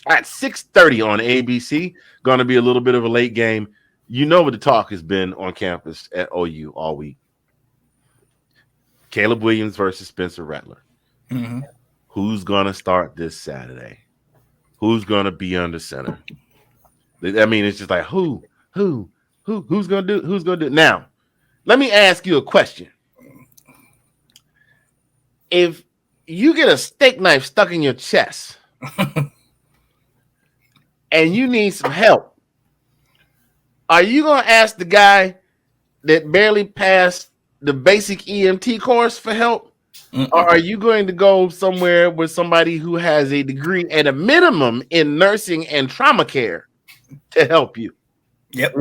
At 6:30 on ABC, going to be a little bit of a late game. You know what the talk has been on campus at OU all week. Caleb Williams versus Spencer Rattler. Mm-hmm. Who's going to start this Saturday? Who's going to be under center? I mean, it's just like who's going to do? Who's going to do? Now, let me ask you a question. If you get a steak knife stuck in your chest. And you need some help, are you going to ask the guy that barely passed the basic EMT course for help? Or are you going to go somewhere with somebody who has a degree at a minimum in nursing and trauma care to help you? Yep.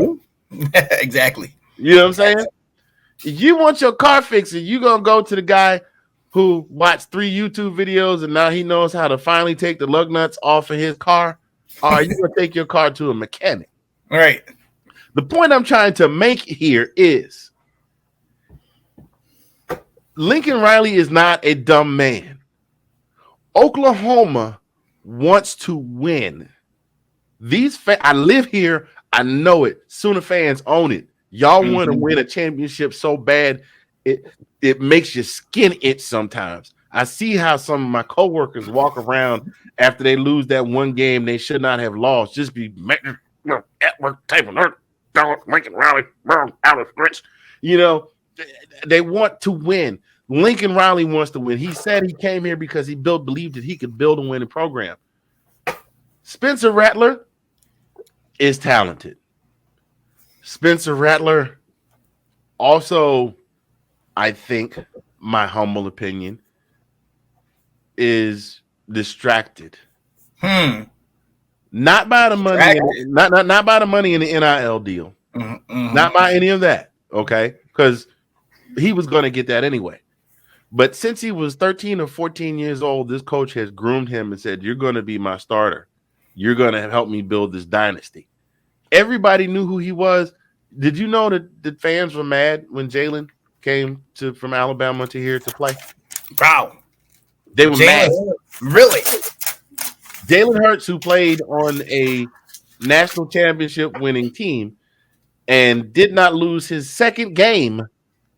Exactly. You know what I'm saying? If you want your car fixed, you're going to go to the guy who watched 3 YouTube videos and now he knows how to finally take the lug nuts off of his car. Or are you going to take your car to a mechanic? All right. The point I'm trying to make here is Lincoln Riley is not a dumb man. Oklahoma wants to win. I live here. I know it. Sooner fans own it. Y'all want to win a championship so bad, it makes your skin itch sometimes. I see how some of my coworkers walk around after they lose that one game they should not have lost. Just be making at work typing Lincoln Riley, Alice Grinch. They want to win. Lincoln Riley wants to win. He said he came here because he believed that he could build a winning program. Spencer Rattler is talented. Spencer Rattler also, I think, my humble opinion, is distracted. Not by the money, not by the money in the NIL deal. Not by any of that. Okay, because he was going to get that anyway. But since he was 13 or 14 years old, this coach has groomed him and said, "You're going to be my starter. You're going to help me build this dynasty." Everybody knew who he was. Did you know that the fans were mad when Jalen came from Alabama to here to play? Wow. They were mad. Really? Jalen Hurts, who played on a national championship winning team and did not lose his second game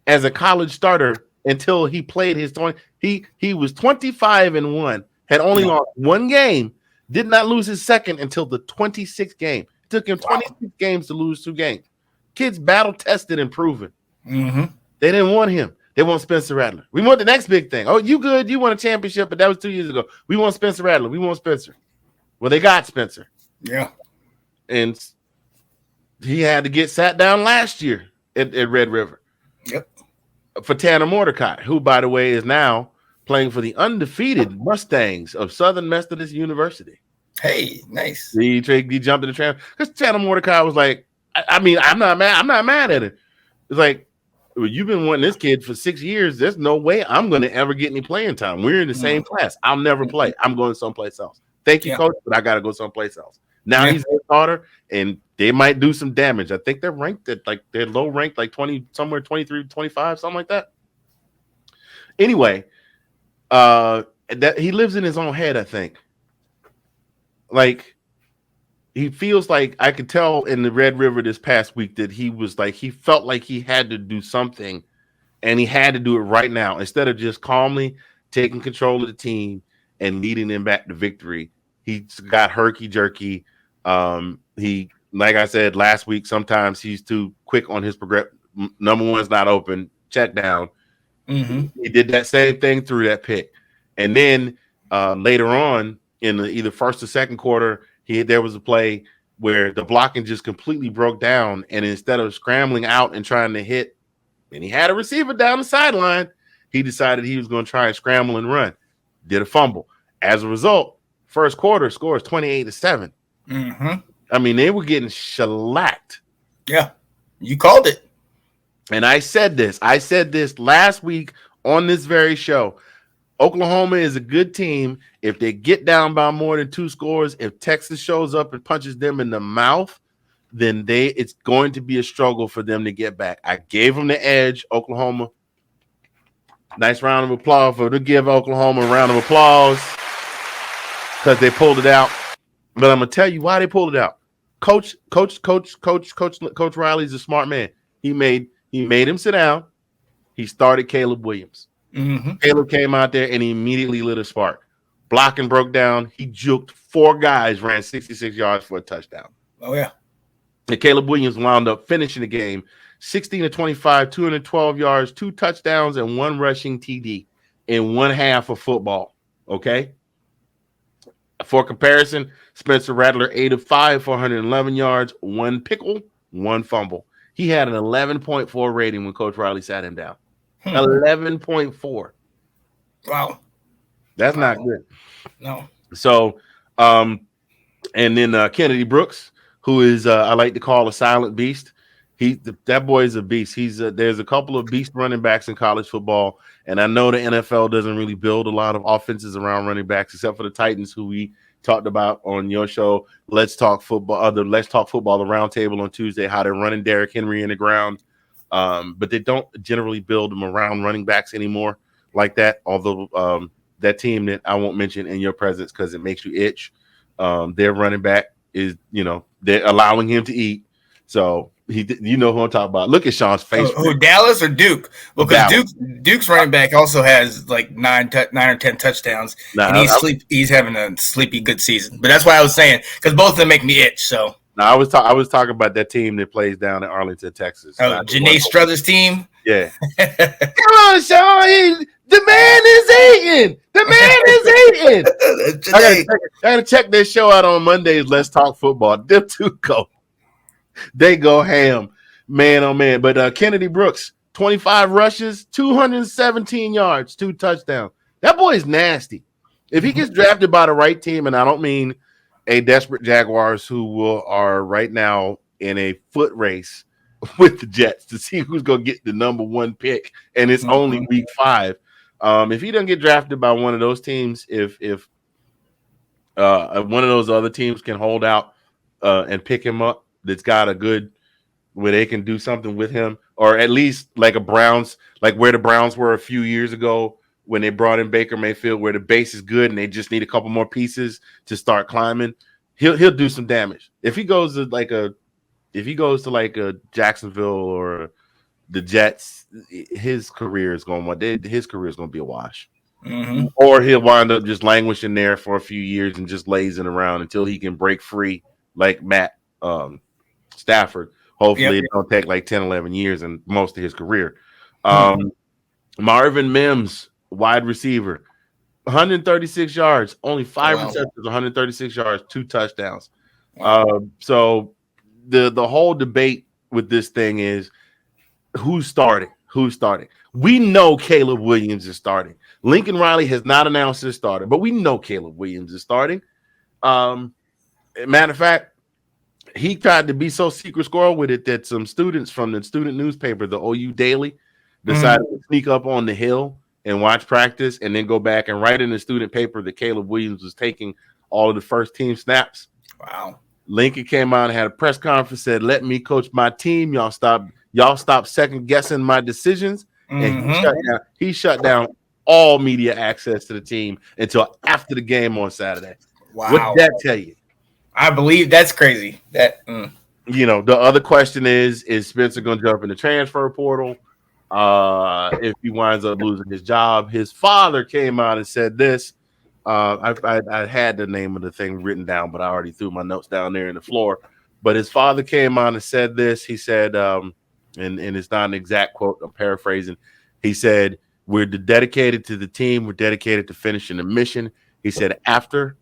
as a college starter until he played his 20. He was 25-1, had only lost one game, did not lose his second until the 26th game. It took him 26 games to lose 2 games. Kids battle tested and proven. They didn't want him. They want Spencer Rattler. We want the next big thing. Oh, you good? You won a championship, but that was 2 years ago. We want Spencer Rattler. We want Spencer. Well, they got Spencer. Yeah. And he had to get sat down last year at Red River. Yep. For Tanner Mordecai, who, by the way, is now playing for the undefeated Mustangs of Southern Methodist University. Hey, nice. He jumped in the tram because Tanner Mordecai was like, I mean, I'm not mad at it. It's like, well, you've been wanting this kid for 6 years. There's no way I'm going to ever get any playing time. We're in the same class. I'll never play. I'm going someplace else. Thank you, coach, but I got to go someplace else. Now he's a starter, and they might do some damage. I think they're ranked at they're low ranked, like 20, somewhere 23, 25, something like that. Anyway, that he lives in his own head, I think. Like, he feels like, I could tell in the Red River this past week that he was like, he felt like he had to do something, and he had to do it right now instead of just calmly taking control of the team and leading them back to victory. He got herky-jerky. He, like I said last week, sometimes he's too quick on his progress. Number one's not open. Check down. He did that same thing through that pick. And then later on in either first or second quarter, there was a play where the blocking just completely broke down. And instead of scrambling out and trying to hit, and he had a receiver down the sideline, he decided he was going to try and scramble and run. Did a fumble. As a result, first quarter scores 28-7. I mean, they were getting shellacked. Yeah, you called it. And I said this last week on this very show. Oklahoma is a good team if they get down by more than 2 scores. If Texas shows up and punches them in the mouth, then it's going to be a struggle for them to get back. I gave them the edge, Oklahoma. Nice round of applause to give Oklahoma a round of applause because they pulled it out. But I'm gonna tell you why they pulled it out. Coach Riley's a smart man. He made him sit down. He started Caleb Williams. Mm-hmm. Caleb came out there and he immediately lit a spark. Blocking broke down. He juked 4 guys, ran 66 yards for a touchdown. Oh yeah. And Caleb Williams wound up finishing the game 16-25, 212 yards, 2 touchdowns, and 1 rushing TD in 1 half of football. Okay. For comparison, Spencer Rattler 8 of 5 for 111 yards, 1 pickle, 1 fumble. He had an 11.4 rating when Coach Riley sat him down. 11.4. Wow. That's not good. No. So, and then Kennedy Brooks, who is I like to call a silent beast. That boy is a beast. There's a couple of beast running backs in college football, and I know the NFL doesn't really build a lot of offenses around running backs, except for the Titans, who we talked about on your show. Let's Talk Football, the Let's Talk Football, the roundtable on Tuesday, how they're running Derrick Henry in the ground. But they don't generally build them around running backs anymore like that. Although that team that I won't mention in your presence because it makes you itch, their running back is, they're allowing him to eat. So you know who I'm talking about. Look at Sean's face. Who, Dallas or Duke? Well, because Duke's running back also has like 9 or 10 touchdowns, and he's having a sleepy good season. But that's why I was saying, because both of them make me itch. So. No, I was talking about that team that plays down in Arlington, Texas. Oh, Janae Struthers' team? Yeah. Come on, Sean. The man is eating. I gotta check this show out on Mondays. Let's Talk Football. Them two go. They go ham. Man, oh man. But Kennedy Brooks, 25 rushes, 217 yards, 2 touchdowns. That boy is nasty. If he gets drafted by the right team, and I don't mean a desperate Jaguars who are right now in a foot race with the Jets to see who's going to get the number 1 pick, and it's only week 5. If he doesn't get drafted by one of those teams, if one of those other teams can hold out and pick him up, that's got a good where they can do something with him, or at least like a Browns, like where the Browns were a few years ago when they brought in Baker Mayfield, where the base is good and they just need a couple more pieces to start climbing, he'll do some damage. If he goes to like a Jacksonville or the Jets, his career is going to be a wash. Mm-hmm. Or he'll wind up just languishing there for a few years and just lazing around until he can break free like Matt Stafford. Hopefully it don't take like 10, 11 years and most of his career. Marvin Mims, wide receiver, 136 yards, only 5 receptions, 136 yards, 2 touchdowns. Wow. So the whole debate with this thing is who's starting. We know Caleb Williams is starting. Lincoln Riley has not announced his starter, but we know Caleb Williams is starting. Matter of fact, he tried to be so secret squirrel with it that some students from the student newspaper, the OU Daily, decided to sneak up on the hill and watch practice and then go back and write in the student paper that Caleb Williams was taking all of the first team snaps. Wow. Lincoln came out and had a press conference, said, "Let me coach my team. Y'all stop second guessing my decisions." And he shut down all media access to the team until after the game on Saturday. Wow. What did that tell you? I believe that's crazy. The other question is Spencer going to jump in the transfer portal? If he winds up losing his job, his father came out and said this. I had the name of the thing written down, but I already threw my notes down there in the floor. But his father came out and said this. He said, and it's not an exact quote, I'm paraphrasing. He said, "We're dedicated to the team. We're dedicated to finishing the mission." He said, after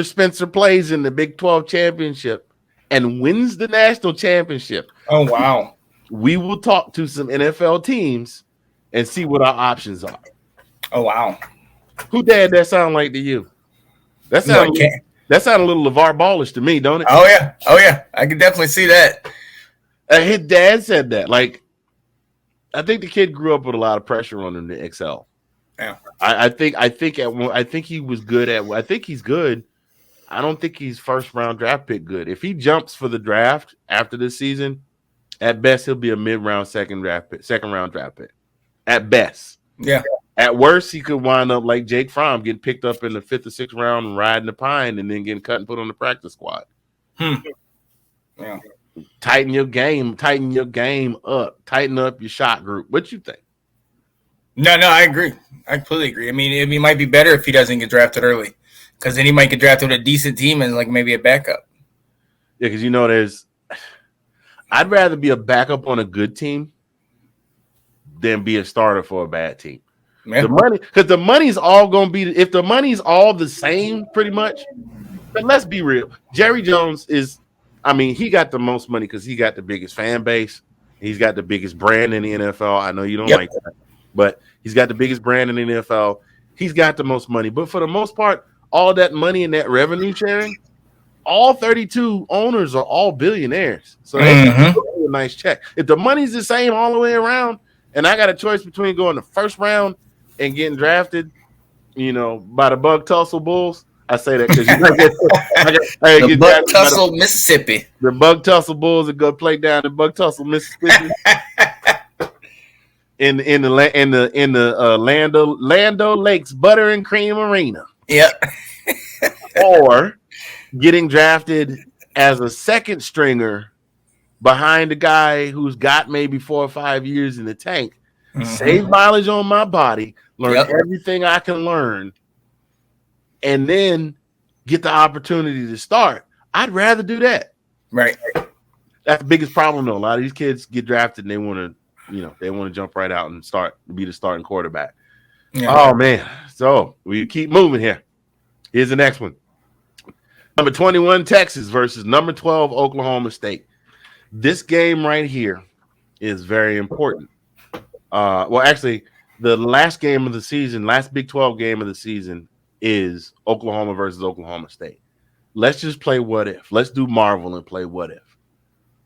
Spencer plays in the Big 12 championship and wins the national championship. Oh, wow. We will talk to some NFL teams and see what our options are. Oh, wow. Who dad that sound like to you? That sounds That sounded a little LeVar Ballish to me, don't it? Oh yeah. I can definitely see that. His dad said that. Like, I think the kid grew up with a lot of pressure on him to excel. Yeah. I think he was good at. I think he's good. I don't think he's first round draft pick good. If he jumps for the draft after this season, at best he'll be a mid round second round draft pick. At best. Yeah. At worst, he could wind up like Jake Fromm, getting picked up in the 5th or 6th round and riding the pine and then getting cut and put on the practice squad. Yeah. Tighten your game up. Tighten up your shot group. What you think? No, I agree. I completely agree. I mean, it might be better if he doesn't get drafted early, because then he might get drafted with a decent team and like maybe a backup. Yeah, because I'd rather be a backup on a good team than be a starter for a bad team. Yeah. The money's all gonna be. If the money's all the same, pretty much. But let's be real. Jerry Jones is. I mean, he got the most money because he got the biggest fan base. He's got the biggest brand in the NFL. I know you don't like that, but he's got the biggest brand in the NFL. He's got the most money. But for the most part, all that money and that revenue sharing, all 32 owners are all billionaires. So that's a nice check. If the money's the same all the way around, and I got a choice between going the first round and getting drafted, by the Bug Tussle Bulls, I say that because the Bug Tussle, Mississippi. The Bug Tussle Bulls are gonna play down the Bug Tussle, Mississippi, in the Lando Lakes Butter and Cream Arena. Yeah. Or getting drafted as a second stringer behind a guy who's got maybe 4 or 5 years in the tank, save mileage on my body, learn everything I can learn, and then get the opportunity to start. I'd rather do that. Right. That's the biggest problem, though. A lot of these kids get drafted and they want to jump right out and be the starting quarterback. Yeah. Oh, man. So we keep moving here. Here's the next one. Number 21, Texas versus number 12, Oklahoma State. This game right here is very important. Actually, the last game of the season, last Big 12 game of the season is Oklahoma versus Oklahoma State. Let's just play what if. Let's do Marvel and play what if.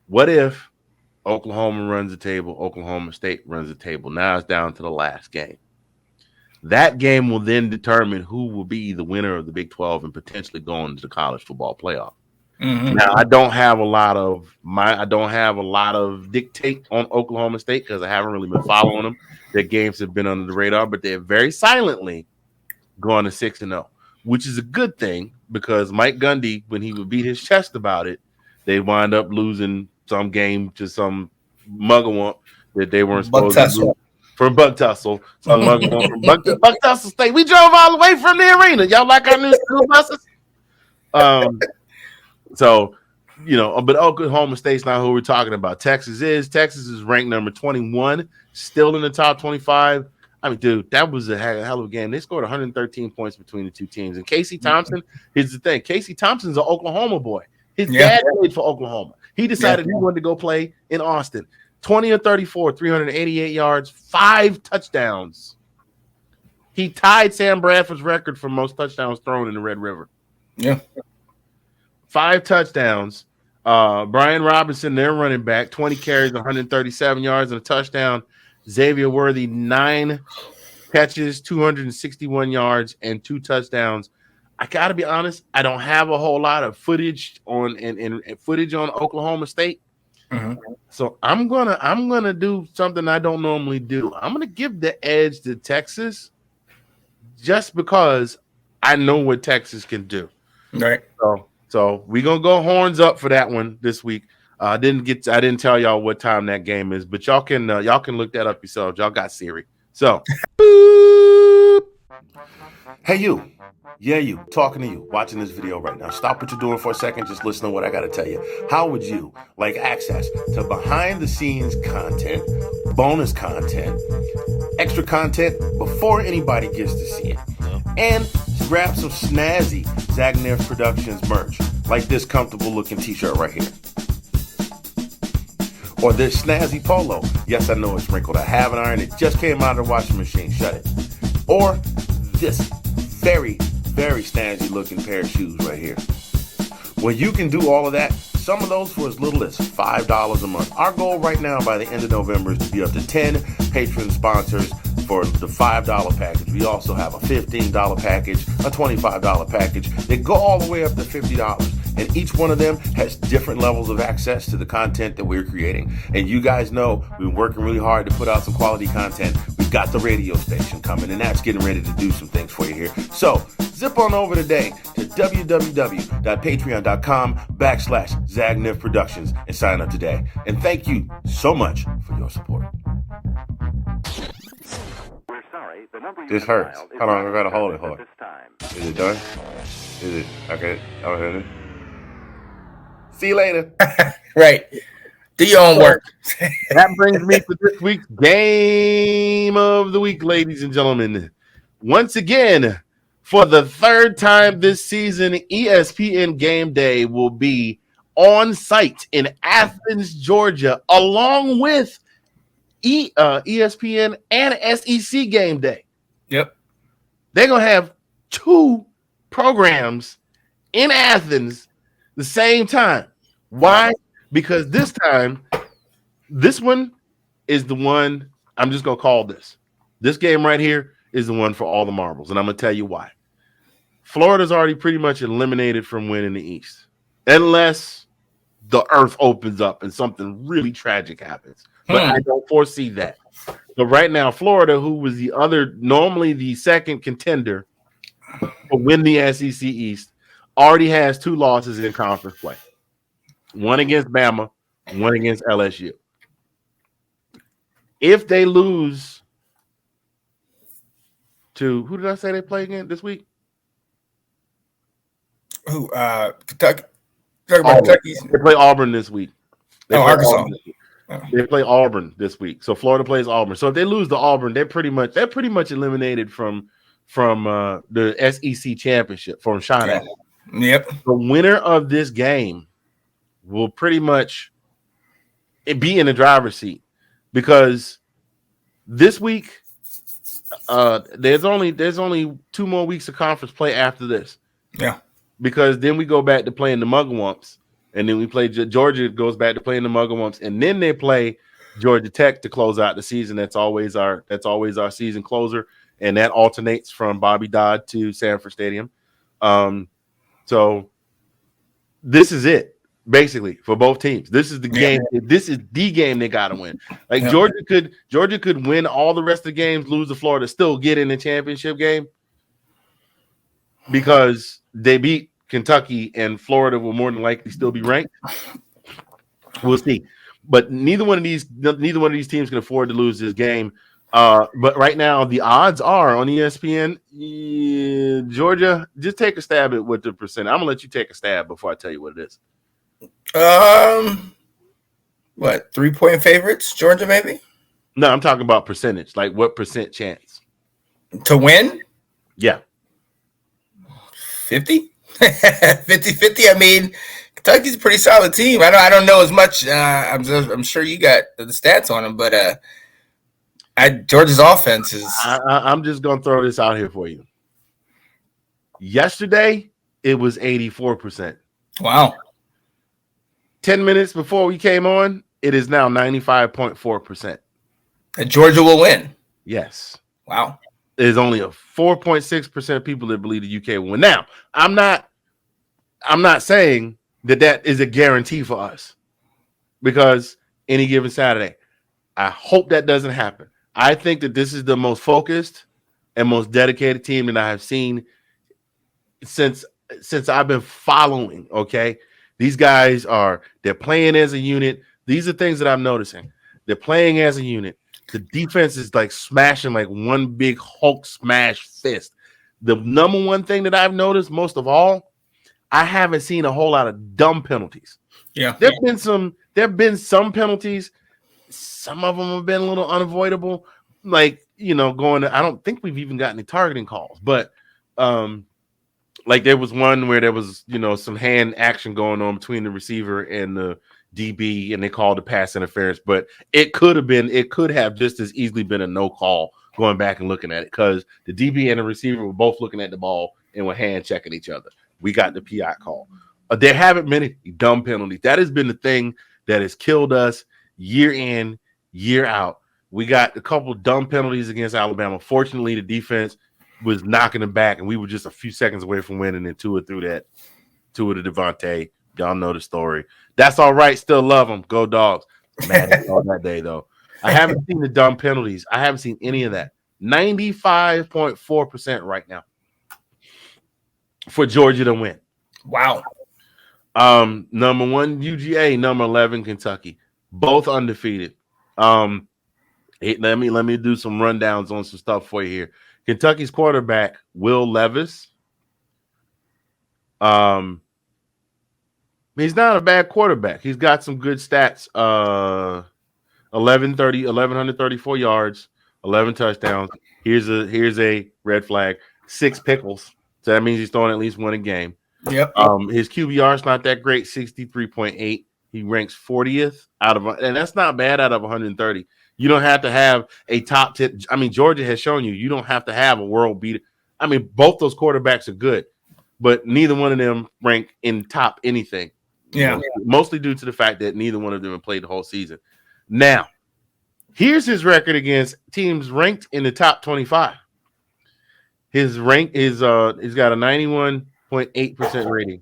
What if Oklahoma runs the table, Oklahoma State runs the table? Now it's down to the last game. That game will then determine who will be the winner of the Big 12 and potentially going to the college football playoff. Now, I don't have a lot of dictate on Oklahoma State because I haven't really been following them. Their games have been under the radar, but they're very silently going to 6-0, which is a good thing because Mike Gundy, when he would beat his chest about it, they wind up losing some game to some mugawump that they weren't supposed to lose. From Bug Tussle. Some mugawump from Bug Tussle State. We drove all the way from the arena. Y'all like our new school buses? But Oklahoma State's not who we're talking about. Texas is ranked number 21, still in the top 25. I mean, dude, that was a hell of a game. They scored 113 points between the two teams. And Casey Thompson, here's the thing. Casey Thompson's an Oklahoma boy. His dad played for Oklahoma. He decided he wanted to go play in Austin. 20 or 34, 388 yards, 5 touchdowns. He tied Sam Bradford's record for most touchdowns thrown in the Red River. Yeah. 5 touchdowns. Brian Robinson, their running back, 20 carries, 137 yards and a touchdown. Xavier Worthy, 9 catches, 261 yards and 2 touchdowns. I gotta be honest, I don't have a whole lot of footage on Oklahoma State. So I'm gonna do something I don't normally do. I'm gonna give the edge to Texas just because I know what Texas can do. Right. So we're gonna go horns up for that one this week. I didn't tell y'all what time that game is, but y'all can look that up yourselves. Y'all got Siri. So hey you. Yeah, you talking to you, watching this video right now. Stop what you're doing for a second. Just listen to what I got to tell you. How would you like access to behind the scenes content, bonus content, extra content before anybody gets to see it, and grab some snazzy Zagnif Productions merch like this comfortable looking t-shirt right here, or this snazzy polo? Yes, I know it's wrinkled. I have an iron. It just came out of the washing machine. Shut it. Or this very very snazzy looking pair of shoes right here. When you can do all of that, some of those for as little as $5 a month. Our goal right now by the end of November is to be up to 10 Patreon sponsors for the $5 package. We also have a $15 package, a $25 package. They go all the way up to $50. And each one of them has different levels of access to the content that we're creating. And you guys know we've been working really hard to put out some quality content. We've got the radio station coming, and that's getting ready to do some things for you here. So zip on over today to www.patreon.com/Zagnif Productions and sign up today. And thank you so much for your support. We're sorry, the number This hurts. Hold on, I gotta hold it. Is it done? Is it? Okay. Okay. See you later. Right. Do your own work. That brings me to this week's game of the week, ladies and gentlemen. Once again, for the third time this season, ESPN Game Day will be on site in Athens, Georgia, along with ESPN and SEC Game Day. Yep. They're going to have two programs in Athens the same time. Why? Because this time, this one is the one I'm just going to call this. This game right here is the one for all the marbles, and I'm going to tell you why. Florida's already pretty much eliminated from winning the East, unless the earth opens up and something really tragic happens. But I don't foresee that. So right now, Florida, who was normally the second contender to win the SEC East, already has 2 losses in conference play. One against Bama, one against LSU. If they lose to, who did I say they play again this week? Who? Kentucky. Kentucky. They play Auburn this week. Arkansas. They play Auburn this week. So Florida plays Auburn. So if they lose to Auburn, they're pretty much eliminated from the SEC championship from China. Yep. The winner of this game will pretty much be in the driver's seat, because this week there's only 2 more weeks of conference play after this. Yeah. Because then we go back to playing the Mugwumps, and then we play Georgia goes back to playing the Mugwumps, and then they play Georgia Tech to close out the season. That's always our season closer, and that alternates from Bobby Dodd to Sanford Stadium. So this is it, basically, for both teams. This is the game. This is the game they got to win. Like Georgia could win all the rest of the games, lose to Florida, still get in the championship game, because they beat Kentucky, and Florida will more than likely still be ranked. We'll see. But neither one of these teams can afford to lose this game. But right now, the odds are on ESPN, Georgia, just take a stab at what the percent. I'm going to let you take a stab before I tell you what it is. 3-point favorites, Georgia, maybe? No, I'm talking about percentage. Like, what percent chance? To win? Yeah. 50? 50-50. I mean, Kentucky's a pretty solid team. I don't know as much. I'm sure you got the stats on them, but Georgia's offense is. I'm just gonna throw this out here for you. Yesterday, it was 84%. Wow. 10 minutes before we came on, it is now 95.4%. Georgia will win. Yes. Wow. There's only a 4.6% of people that believe the UK will win. Now, I'm not saying that is a guarantee for us, because any given Saturday, I hope that doesn't happen. I think that this is the most focused and most dedicated team that I have seen since I've been following. Okay, these guys they're playing as a unit. These are things that I'm noticing. They're playing as a unit. The defense is like smashing like one big Hulk smash fist. The number one thing that I've noticed most of all, I haven't seen a whole lot of dumb penalties. Yeah. There have been some penalties. Some of them have been a little unavoidable. Like, I don't think we've even gotten any targeting calls, but like there was one where there was, some hand action going on between the receiver and the DB, and they called the pass interference, but it could have just as easily been a no call going back and looking at it, because the DB and the receiver were both looking at the ball and were hand checking each other. We got the PI call. There haven't been any dumb penalties. That has been the thing that has killed us year in, year out. We got a couple dumb penalties against Alabama. Fortunately, the defense was knocking them back, and we were just a few seconds away from winning, and Tua threw that. Tua to Devontae. Y'all know the story. That's all right. Still love them. Go Dogs. Man, on that day, though. I haven't seen the dumb penalties. I haven't seen any of that. 95.4% right now for Georgia to win. Wow. Number 1 UGA, number 11 Kentucky, both undefeated. Let me do some rundowns on some stuff for you here. Kentucky's quarterback Will Levis. He's not a bad quarterback. He's got some good stats. 1,134 yards, 11 touchdowns. Here's a red flag. 6 pickles. So that means he's throwing at least one a game. Yep. His QBR is not that great, 63.8. He ranks 40th and that's not bad out of 130. You don't have to have a top 10. I mean, Georgia has shown you don't have to have a world beater. I mean, both those quarterbacks are good, but neither one of them rank in top anything. Yeah. Mostly due to the fact that neither one of them have played the whole season. Now, here's his record against teams ranked in the top 25. His rank is he's got a 91.8% rating.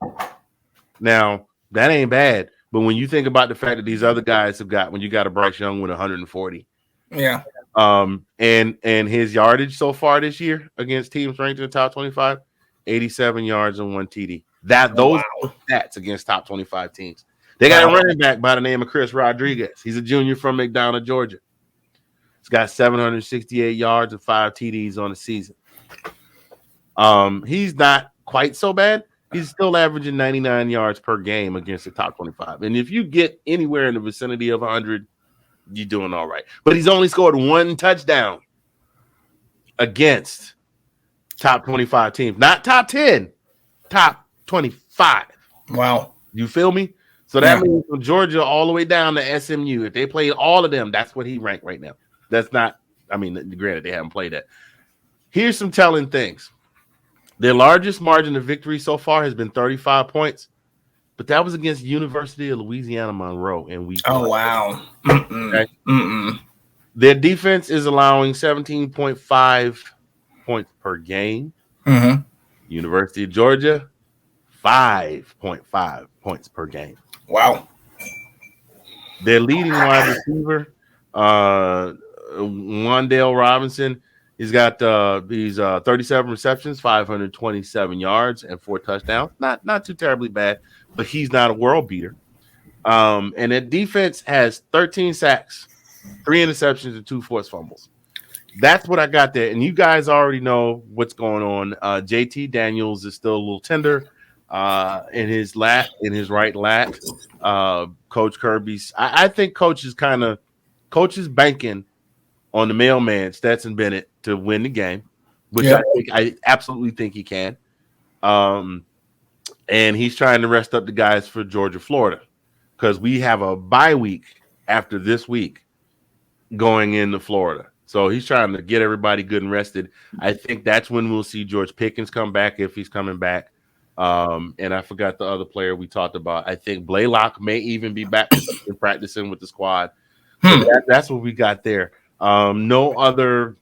Now, that ain't bad, but when you think about the fact that these other guys have got, when you got a Bryce Young with 140. Yeah. And his yardage so far this year against teams ranked in the top 25, 87 yards and 1 TD. Those stats against top 25 teams. They got a running back by the name of Chris Rodriguez. He's a junior from McDonough, Georgia. He's got 768 yards and 5 TDs on the season. He's not quite so bad. He's still averaging 99 yards per game against the top 25. And if you get anywhere in the vicinity of 100, you're doing all right. But he's only scored 1 touchdown against top 25 teams. Not top 10, top 25. Wow. You feel me? So that means from Georgia all the way down to SMU, if they played all of them, that's what he ranked right now. That's not, I mean, granted, they haven't played that. Here's some telling things. Their largest margin of victory so far has been 35 points, but that was against University of Louisiana Monroe in week 1. Oh, wow. Okay? Their defense is allowing 17.5 points per game. Mm-hmm. University of Georgia, 5.5 points per game. Wow. Their leading wide receiver, Wandale Robinson, he's got 37 receptions, 527 yards, and 4 touchdowns. Not too terribly bad, but he's not a world beater. And that defense has 13 sacks, 3 interceptions, and 2 forced fumbles. That's what I got there. And you guys already know what's going on. JT Daniels is still a little tender in his right lat. Coach Kirby's, I think Coach is banking on the mailman, Stetson Bennett, to win the game, which I absolutely think he can. And he's trying to rest up the guys for Georgia, Florida, because we have a bye week after this week going into Florida. So he's trying to get everybody good and rested. I think that's when we'll see George Pickens come back, if he's coming back. And I forgot the other player we talked about. I think Blaylock may even be back and practicing with the squad. So that's what we got there. No other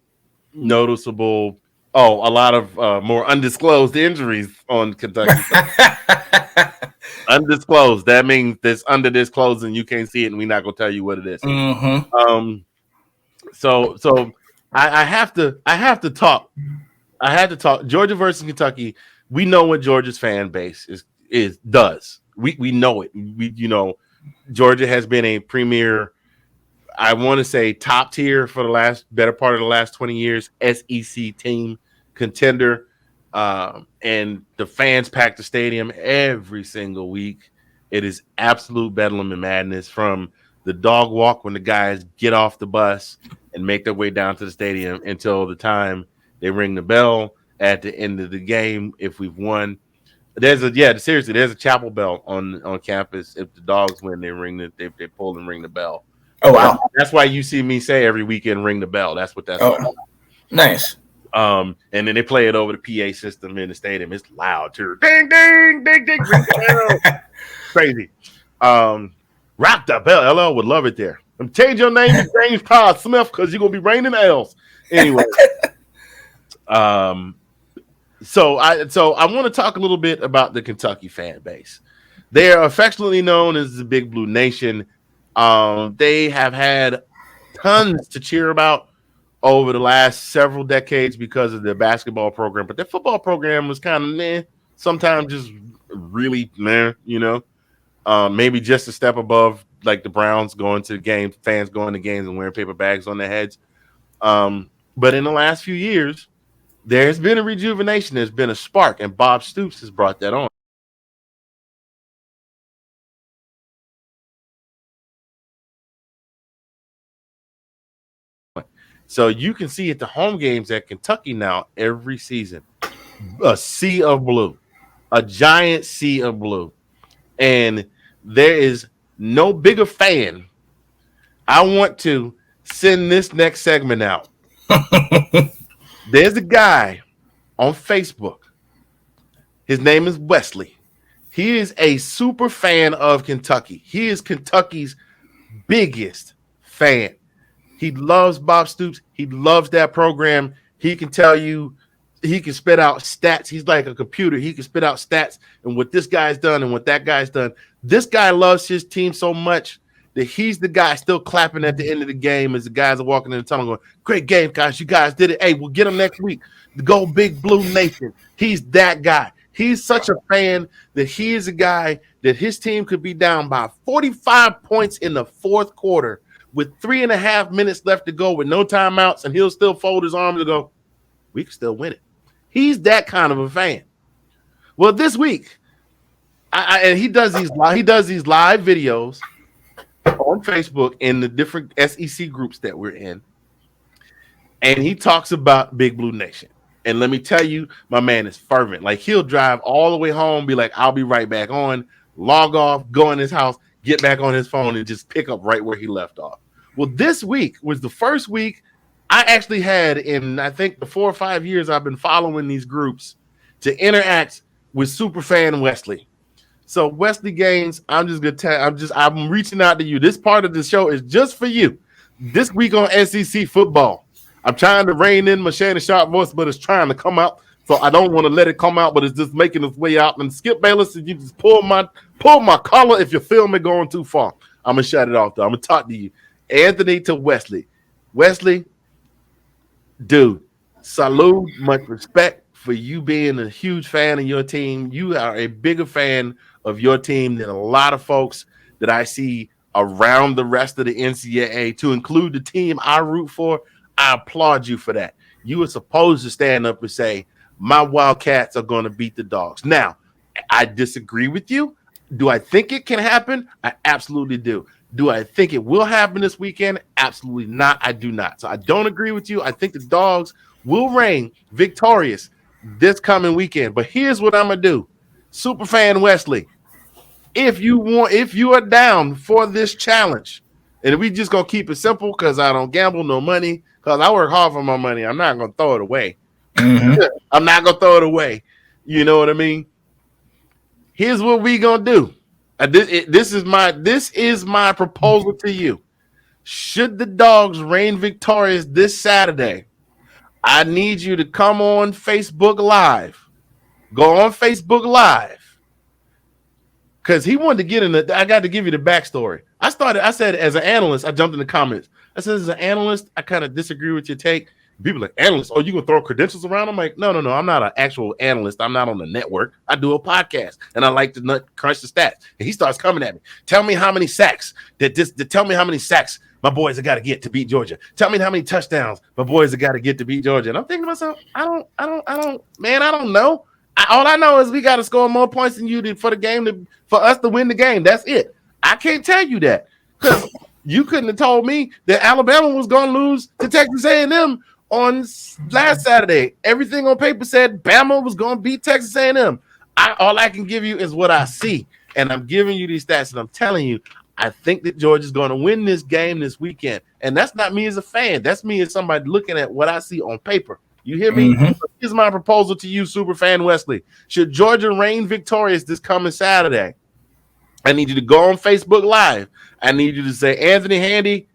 noticeable. A lot of more undisclosed injuries on Kentucky. Undisclosed. That means that's under this closing. You can't see it, and we're not gonna tell you what it is. Mm-hmm. So I have to talk. Georgia versus Kentucky. We know what Georgia's fan base does. We know it. Georgia has been a premier, I want to say top tier for the better part of the last 20 years, SEC team contender. And the fans pack the stadium every single week. It is absolute bedlam and madness, from the dog walk when the guys get off the bus and make their way down to the stadium until the time they ring the bell at the end of the game. If we've won, there's a chapel bell on campus. If the Dogs win, they pull and ring the bell. Oh, wow. That's why you see me say every weekend, ring the bell. That's what that's about. Nice. And then they play it over the PA system in the stadium. It's loud too. Ding, ding, ding, ding. Crazy. Rock the bell. LL would love it there. Change your name to James Todd Smith because you're gonna be raining L's. Anyway. So I want to talk a little bit about the Kentucky fan base. They are affectionately known as the Big Blue Nation. They have had tons to cheer about over the last several decades because of their basketball program, but their football program was kind of meh, sometimes just really meh, maybe just a step above like the Browns going to games, fans going to games and wearing paper bags on their heads. But in the last few years, there's been a rejuvenation, there's been a spark, and Bob Stoops has brought that on. So you can see at the home games at Kentucky now every season, a sea of blue, a giant sea of blue. And there is no bigger fan. I want to send this next segment out. There's a guy on Facebook. His name is Wesley. He is a super fan of Kentucky. He is Kentucky's biggest fan. He loves Bob Stoops. He loves that program. He can tell you, he can spit out stats. He's like a computer. He can spit out stats and what this guy's done and what that guy's done. This guy loves his team so much that he's the guy still clapping at the end of the game as the guys are walking in the tunnel going, great game, guys. You guys did it. Hey, we'll get him next week. Go Big Blue Nation. He's that guy. He's such a fan that he is a guy that his team could be down by 45 points in the fourth quarter with 3.5 minutes left to go with no timeouts, and he'll still fold his arms and go, we can still win it. He's that kind of a fan. Well, this week, and he does these live videos on Facebook in the different SEC groups that we're in, and he talks about Big Blue Nation. And let me tell you, my man is fervent. Like, he'll drive all the way home, be like, I'll be right back on, log off, go in his house, get back on his phone, and just pick up right where he left off. Well, this week was the first week I actually had in, I think, the 4 or 5 years I've been following these groups to interact with Superfan Wesley. So Wesley Gaines, I'm just gonna tell, I'm reaching out to you. This part of the show is just for you. This week on SEC football, I'm trying to rein in my Shannon Sharp voice, but it's trying to come out. So I don't want to let it come out, but it's just making its way out. And Skip Bayless, if you just pull my collar if you feel me going too far. I'm gonna shut it off though. I'm gonna talk to you. Anthony to Wesley. Wesley, dude, salute, much respect for you being a huge fan of your team. You are a bigger fan of your team than a lot of folks that I see around the rest of the NCAA, to include the team I root for. I applaud you for that. You were supposed to stand up and say, my Wildcats are going to beat the Dogs. Now, I disagree with you. Do I think it can happen? I absolutely do. Do I think it will happen this weekend? Absolutely not. I do not. So I don't agree with you. I think the Dogs will reign victorious this coming weekend. But here's what I'm going to do. Superfan Wesley, if you are down for this challenge, and we just going to keep it simple because I don't gamble, no money, because I work hard for my money. I'm not going to throw it away. Mm-hmm. I'm not going to throw it away. You know what I mean? Here's what we going to do. This is my proposal to you. Should the Dogs reign victorious this Saturday, I need you to come on Facebook Live. Go on Facebook Live. Because he wanted to get in I got to give you the backstory. I said, as an analyst, I jumped in the comments. I said, as an analyst, I kind of disagree with your take. People like, analyst, oh, you gonna throw credentials around? I'm like, no, I'm not an actual analyst. I'm not on the network. I do a podcast, and I like to crunch the stats. And he starts coming at me. Tell me how many sacks tell me how many sacks my boys have got to get to beat Georgia. Tell me how many touchdowns my boys have got to get to beat Georgia. And I'm thinking to myself, I don't know. All I know is we got to score more points than you did for us to win the game. That's it. I can't tell you that because you couldn't have told me that Alabama was going to lose to Texas A&M on last Saturday. Everything on paper said Bama was going to beat Texas A&M. All I can give you is what I see, and I'm giving you these stats, and I'm telling you, I think that Georgia's going to win this game this weekend, and that's not me as a fan. That's me as somebody looking at what I see on paper. You hear me? Mm-hmm. Here's my proposal to you, Superfan Wesley. Should Georgia reign victorious this coming Saturday, I need you to go on Facebook Live. I need you to say, Anthony Handy,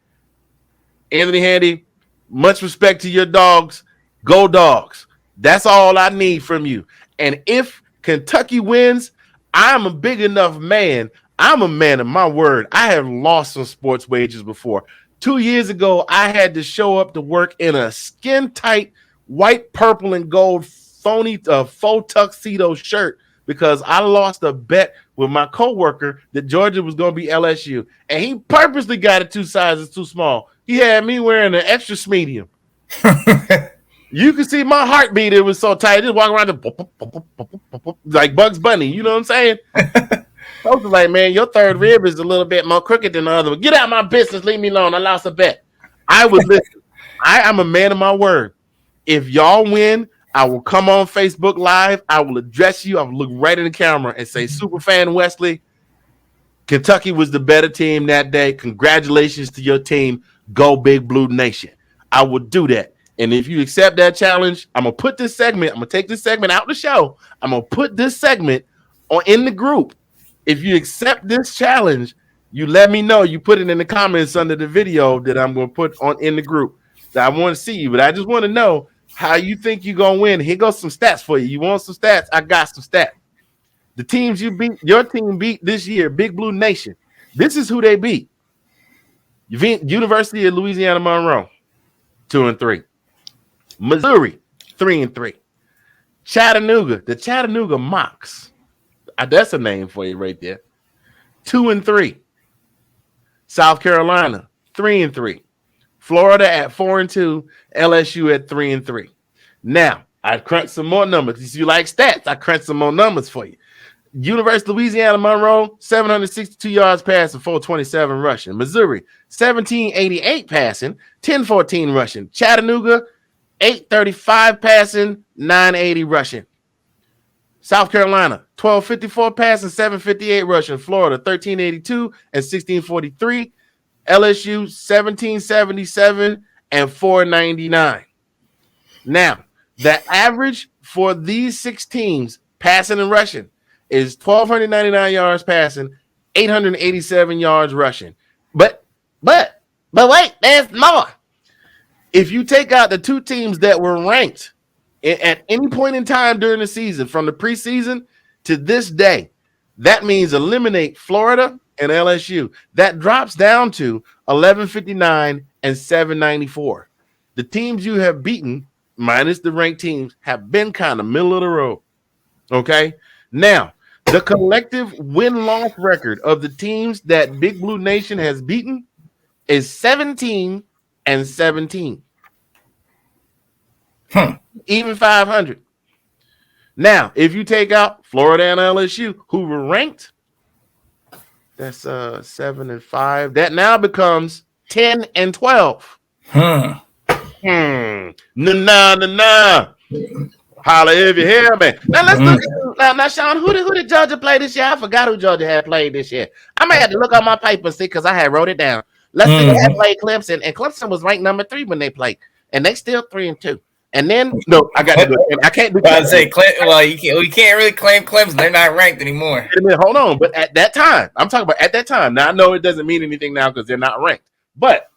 much respect to your dogs. Go Dogs. That's all I need from you. And if Kentucky wins, I'm a big enough man. I'm a man of my word. I have lost some sports wagers before. 2 years ago, I had to show up to work in a skin-tight white, purple, and gold phony faux tuxedo shirt because I lost a bet with my coworker that Georgia was going to be LSU. And he purposely got it 2 sizes too small. He had me wearing an extra medium. You can see my heartbeat. It was so tight. I just walk around like Bugs Bunny. You know what I'm saying? Folks are like, man, your third rib is a little bit more crooked than the other one. Get out of my business. Leave me alone. I lost a bet. I would listen. I am a man of my word. If y'all win, I will come on Facebook Live. I will address you. I will look right in the camera and say, Superfan Wesley, Kentucky was the better team that day. Congratulations to your team. Go Big Blue Nation. I will do that. And if you accept that challenge, I'm going to put this segment, I'm going to take this segment out of the show. I'm going to put this segment in the group. If you accept this challenge, you let me know. You put it in the comments under the video that I'm going to put in the group. So I want to see you, but I just want to know how you think you're going to win. Here goes some stats for you. You want some stats? I got some stats. The teams you beat, your team beat this year, Big Blue Nation. This is who they beat. University of Louisiana Monroe, 2-3. Missouri, 3-3. Chattanooga, the Chattanooga Mocs. That's a name for you right there. 2-3. South Carolina, 3-3. Florida at 4-2. LSU at 3-3. Now, I crunched some more numbers. If you like stats, I crunched some more numbers for you. University of Louisiana Monroe, 762 yards passing, 427 rushing. Missouri, 1788 passing, 1014 rushing. Chattanooga, 835 passing, 980 rushing. South Carolina, 1254 passing, 758 rushing. Florida, 1382 and 1643. LSU, 1777 and 499. Now, the average for these 6 teams passing and rushing is 1,299 yards passing, 887 yards rushing. But wait, there's more. If you take out the 2 teams that were ranked at any point in time during the season, from the preseason to this day, that means eliminate Florida and LSU. That drops down to 1159 and 794. The teams you have beaten, minus the ranked teams, have been kind of middle of the road. Okay? Now, the collective win-loss record of the teams that Big Blue Nation has beaten is 17 and 17. Even 500. Now, if you take out Florida and LSU, who were ranked, that's 7 and 5. That now becomes 10 and 12. Nah. Holla if you hear me. Now let's look at now, Sean. Who did Georgia play this year? I forgot who Georgia had played this year. I may have to look on my paper and see because I had wrote it down. Let's see. They had played Clemson, and Clemson was ranked number 3 when they played, and they still 3-2. And then I got to do it. I can't do. I say, well, you can't really claim Clemson. They're not ranked anymore. Hold on, but at that time, I'm talking about at that time. Now I know it doesn't mean anything now because they're not ranked, but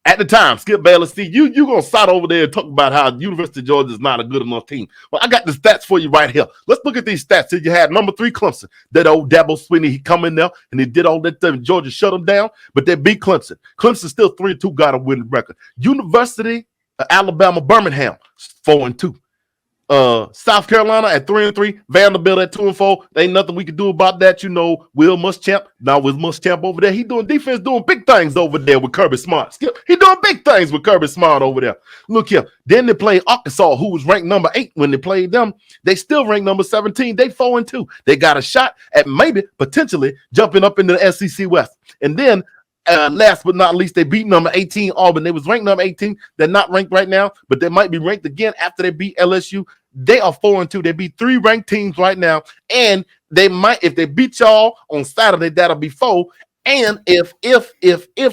at the time, Skip Bayless, see you gonna sit over there and talk about how University of Georgia is not a good enough team. Well, I got the stats for you right here. Let's look at these stats. So you had number 3 Clemson. That old Dabo Swinney, he come in there and he did all that stuff. And Georgia shut them down, but they beat Clemson. Clemson still 3-2, got a winning record. University of Alabama Birmingham, 4-2. South Carolina at 3-3, Vanderbilt at 2-4. There ain't nothing we can do about that. You know, Will Muschamp. Now Will Muschamp over there, he doing defense, doing big things over there with Kirby Smart. He doing big things with Kirby Smart over there. Look here. Then they played Arkansas, who was ranked number 8 when they played them. They still ranked number 17. They 4-2. They got a shot at maybe potentially jumping up into the SEC West. And then last but not least, they beat number 18 Auburn. They was ranked number 18. They're not ranked right now, but they might be ranked again after they beat LSU. They are 4-2. They beat 3 ranked teams right now, and they might, if they beat y'all on Saturday, that'll be 4. And if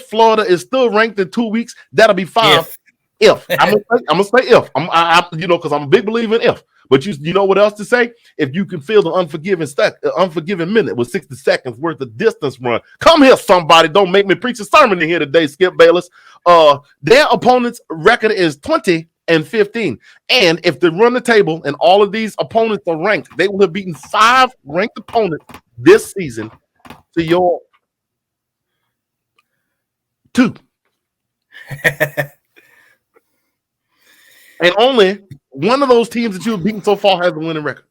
Florida is still ranked in 2 weeks, that'll be 5. If I'm gonna say if because I'm a big believer in if. But you know what else to say? If you can feel the unforgiving minute with 60 seconds worth of distance run, come here, somebody. Don't make me preach a sermon in here today, Skip Bayless. Their opponent's record is 20-15, and if they run the table and all of these opponents are ranked, they will have beaten 5 ranked opponents this season to your 2. And only one of those teams that you've beaten so far has a winning record.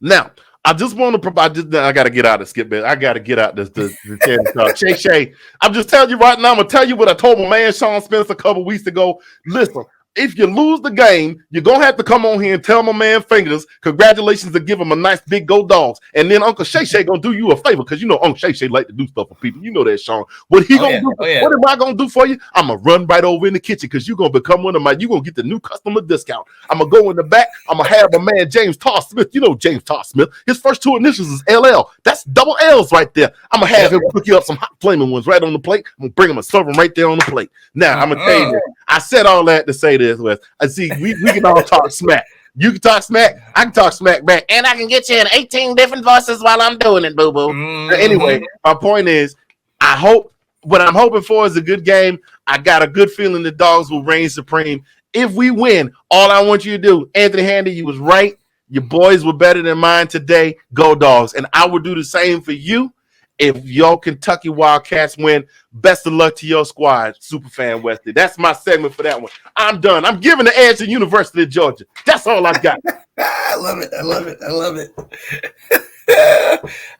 Now, I just want to provide. I got to get out of Skip Bayless. I got to get out this talk. Shay. I'm just telling you right now. I'm gonna tell you what I told my man Sean Spence a couple weeks ago. Listen, if you lose the game, you're gonna have to come on here and tell my man Fingaz congratulations and give him a nice big go dogs. And then Uncle Shay gonna do you a favor because you know Uncle Shay like to do stuff for people. You know that, Sean. What he gonna do? What am I gonna do for you? I'm gonna run right over in the kitchen because you're gonna become one of my. You're gonna get the new customer discount. I'm gonna go in the back. I'm gonna have my man James Todd Smith. You know James Todd Smith. His first 2 initials is LL. That's double L's right there. I'm gonna have him cook you up some hot flaming ones right on the plate. I'm gonna bring him and serve them right there on the plate. Now I'm gonna tell you this. I said all that to say this, Wes. I see we can all talk smack. You can talk smack. I can talk smack back. And I can get you in 18 different voices while I'm doing it, boo-boo. Anyway, my point is, what I'm hoping for is a good game. I got a good feeling the dogs will reign supreme. If we win, all I want you to do, Anthony Handy, you was right. Your boys were better than mine today. Go Dogs. And I will do the same for you. If your Kentucky Wildcats win, best of luck to your squad, Superfan Wesley. That's my segment for that one. I'm done. I'm giving the edge to University of Georgia. That's all I got. I love it.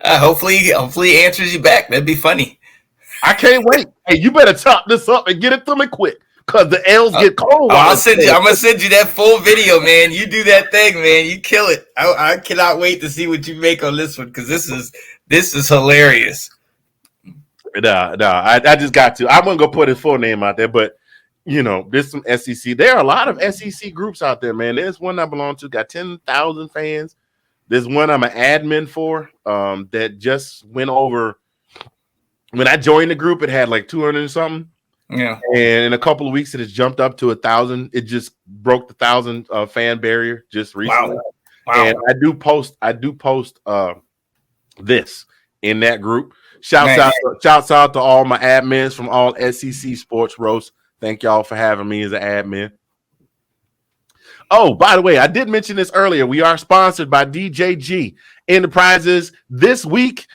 Hopefully he answers you back. That'd be funny. I can't wait. Hey, you better chop this up and get it to me quick. Because the L's get cold. I'm gonna send you that full video, man. You do that thing, man. You kill it. I cannot wait to see what you make on this one because this is hilarious. No, I just got to. I wasn't gonna put his full name out there, but there's some SEC. There are a lot of SEC groups out there, man. There's one I belong to, got 10,000 fans. There's one I'm an admin for, that just went over. When I joined the group, it had like 200 and something. Yeah, and in a couple of weeks, it has jumped up to 1,000. It just broke the 1,000 fan barrier just recently. Wow. And I do post this in that group. Shouts out to all my admins from all SEC Sports Roast. Thank y'all for having me as an admin. Oh, by the way, I did mention this earlier. We are sponsored by DJG Enterprises this week.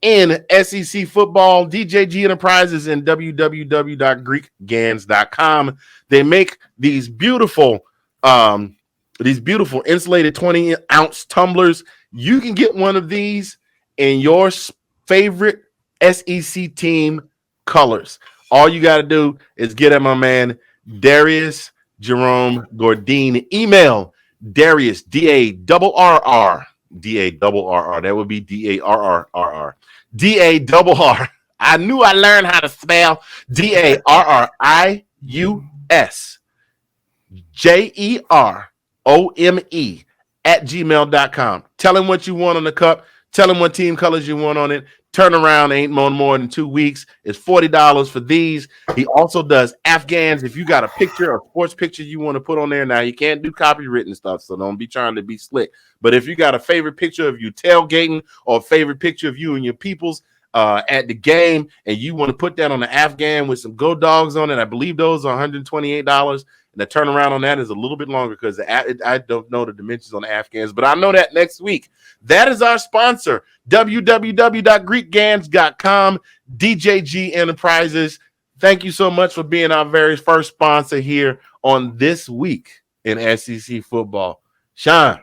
In SEC football, DJG Enterprises and www.greekgans.com. They make these beautiful insulated 20-ounce tumblers. You can get one of these in your favorite SEC team colors. All you got to do is get at my man Darius Jerome Gordine. Email Darius DARRR. That would be DARRRR. DARR. I knew I learned how to spell DARRIUSJEROME @gmail.com. Tell him what you want on the cup. Tell him what team colors you want on it. Turnaround ain't more than 2 weeks. It's $40 for these. He also does Afghans. If you got a picture or sports picture you want to put on there, now you can't do copywritten stuff, so don't be trying to be slick. But if you got a favorite picture of you tailgating or a favorite picture of you and your peoples at the game, and you want to put that on the Afghan with some Go Dogs on it, I believe those are $128. And the turnaround on that is a little bit longer because I don't know the dimensions on the Afghans, but I know that next week. That is our sponsor, www.greekgans.com, DJG Enterprises. Thank you so much for being our very first sponsor here on This Week in SEC Football. Sean,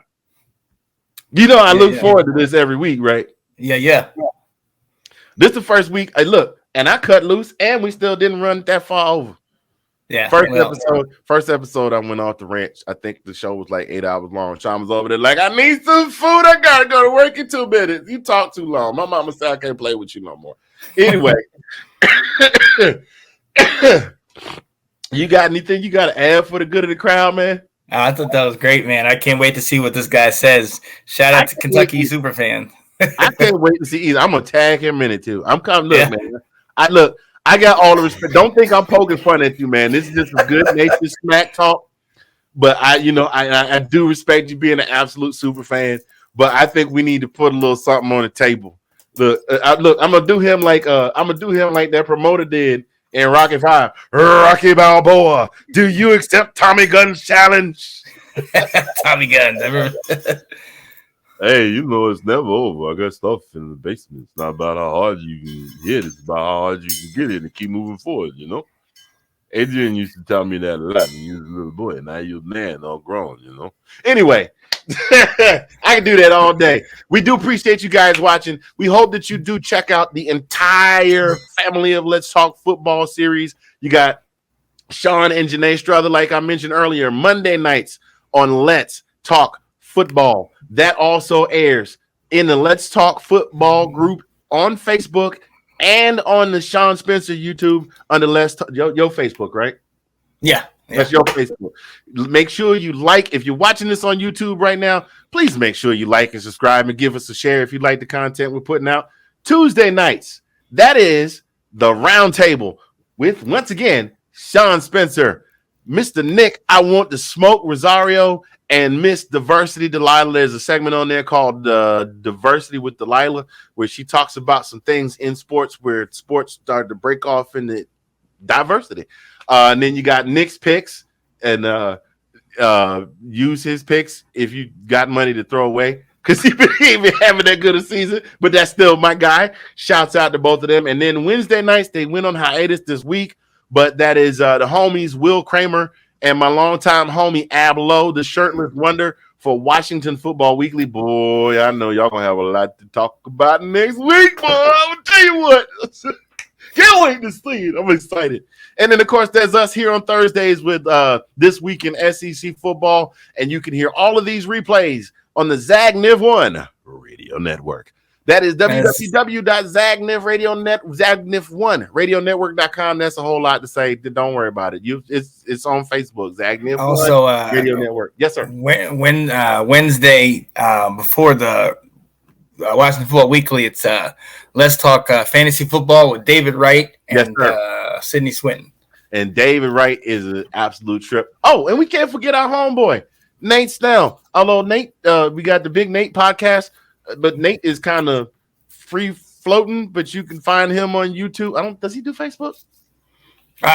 I look forward to this every week, right? Yeah. This is the first week. Hey, look, and I cut loose, and we still didn't run that far over. Yeah. First episode, I went off the ranch. I think the show was like 8 hours long. Sean was over there like, I need some food. I gotta go to work in 2 minutes. You talk too long. My mama said I can't play with you no more. Anyway, you got anything you got to add for the good of the crowd, man? I thought that was great, man. I can't wait to see what this guy says. Shout out to Kentucky Superfan. I can't wait to see either. I'm gonna tag him in it too. I'm coming. Look, man. I got all the respect. Don't think I'm poking fun at you, man. This is just a good natured smack talk. But I do respect you being an absolute super fan. But I think we need to put a little something on the table. Look, I'm gonna do him like that promoter did in Rocky 5. Rocky Balboa, do you accept Tommy Gunn's challenge? Tommy Gunn. Hey, it's never over. I got stuff in the basement. It's not about how hard you can hit. It's about how hard you can get it and keep moving forward, Adrian used to tell me that a lot when he was a little boy. Now you're a man, all grown, Anyway, I can do that all day. We do appreciate you guys watching. We hope that you do check out the entire family of Let's Talk Football series. You got Sean and Janae Strother, like I mentioned earlier, Monday nights on Let's Talk Football. That also airs in the Let's Talk Football group on Facebook and on the Sean Spencer YouTube under Let's Talk, your Facebook, right? Yeah. That's your Facebook. Make sure you like. If you're watching this on YouTube right now, please make sure you like and subscribe and give us a share if you like the content we're putting out. Tuesday nights, that is the round table with, once again, Sean Spencer, Mr. Nick, I Want to Smoke Rosario, and Miss Diversity Delilah. There's a segment on there called Diversity with Delilah, where she talks about some things in sports where sports started to break off into diversity. And then you got Nick's picks, and use his picks if you got money to throw away, because he been having that good a season, but that's still my guy. Shouts out to both of them. And then Wednesday nights, they went on hiatus this week, but that is the homies Will Kramer and my longtime homie Ab Lowe, the shirtless wonder for Washington Football Weekly. Boy, I know y'all gonna have a lot to talk about next week, boy. I'm gonna tell you what. Can't wait to see it. I'm excited. And then, of course, there's us here on Thursdays with This Week in SEC Football. And you can hear all of these replays on the Zagnif One Radio Network. That is www.zagnifradionetwork.com. That's a whole lot to say. Don't worry about it. It's on Facebook. Zagnif also, One Radio Network. Yes, sir. When Wednesday before the Washington Football Weekly, it's Let's Talk Fantasy Football with David Wright and Sydney Swinton. And David Wright is an absolute trip. Oh, and we can't forget our homeboy, Nate Snell. Although Nate, we got the Big Nate podcast, but Nate is kind of free floating, but you can find him on YouTube. Does he do Facebook?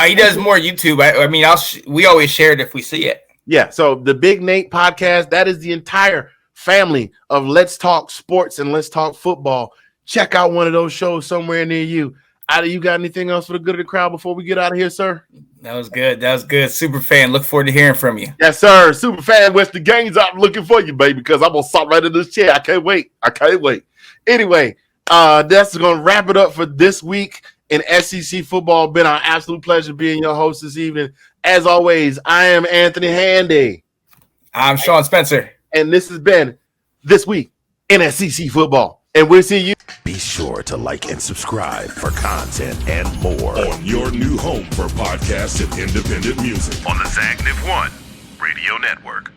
He does more YouTube. I mean, we always share it if we see it. Yeah. So the Big Nate podcast, that is the entire family of Let's Talk Sports and Let's Talk Football. Check out one of those shows somewhere near you. You got anything else for the good of the crowd before we get out of here, sir? That was good. Super fan. Look forward to hearing from you. Yes, sir. Super fan. West the Games. I'm looking for you, baby, because I'm gonna stop right in this chair. I can't wait. Anyway, that's gonna wrap it up for this week in SEC football. Been our absolute pleasure being your host this evening. As always, I am Anthony Handy. I'm Sean Spencer. And this has been This Week in SEC Football. And we'll see you. Be sure to like and subscribe for content and more On your new home for podcasts and independent music. on the Zagnif One Radio Network.